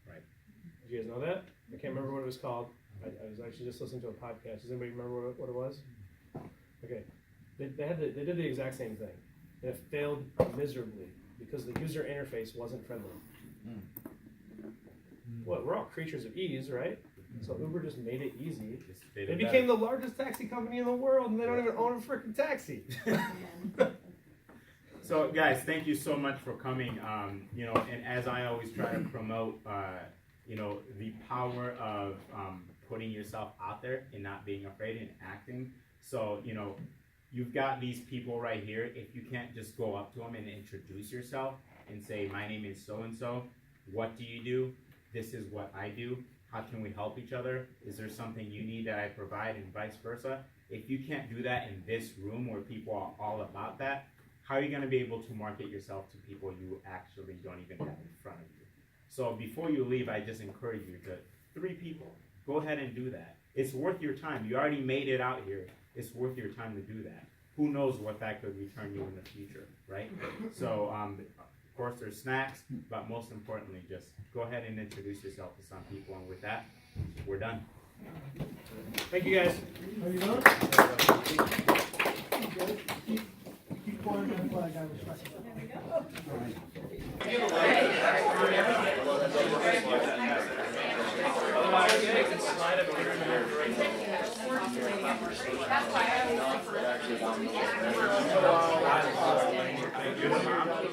Right. Did you guys know that? I can't remember what it was called. I was actually just listening to a podcast. Does anybody remember what it was? Okay. They did the exact same thing. And it failed miserably because the user interface wasn't friendly. Well, we're all creatures of ease, right? So Uber just made it easy. They became the largest taxi company in the world, and they don't even own a freaking taxi. So, guys, thank you so much for coming. You know, and as I always try to promote, you know, the power of putting yourself out there and not being afraid and acting. So, you know, you've got these people right here. If you can't just go up to them and introduce yourself and say, my name is so-and-so, what do you do? This is what I do. How can we help each other? Is there something you need that I provide, and vice versa? If you can't do that in this room where people are all about that, how are you going to be able to market yourself to people you actually don't even have in front of you? So before you leave, I just encourage you to 3 people. Go ahead and do that. It's worth your time. You already made it out here. It's worth your time to do that. Who knows what that could return you in the future, right? So, of course, there's snacks, but most importantly, just go ahead and introduce yourself to some people. And with that, we're done. Thank you, guys. How you doing? Keep flying that flag, I respect it. That's why I always prefer.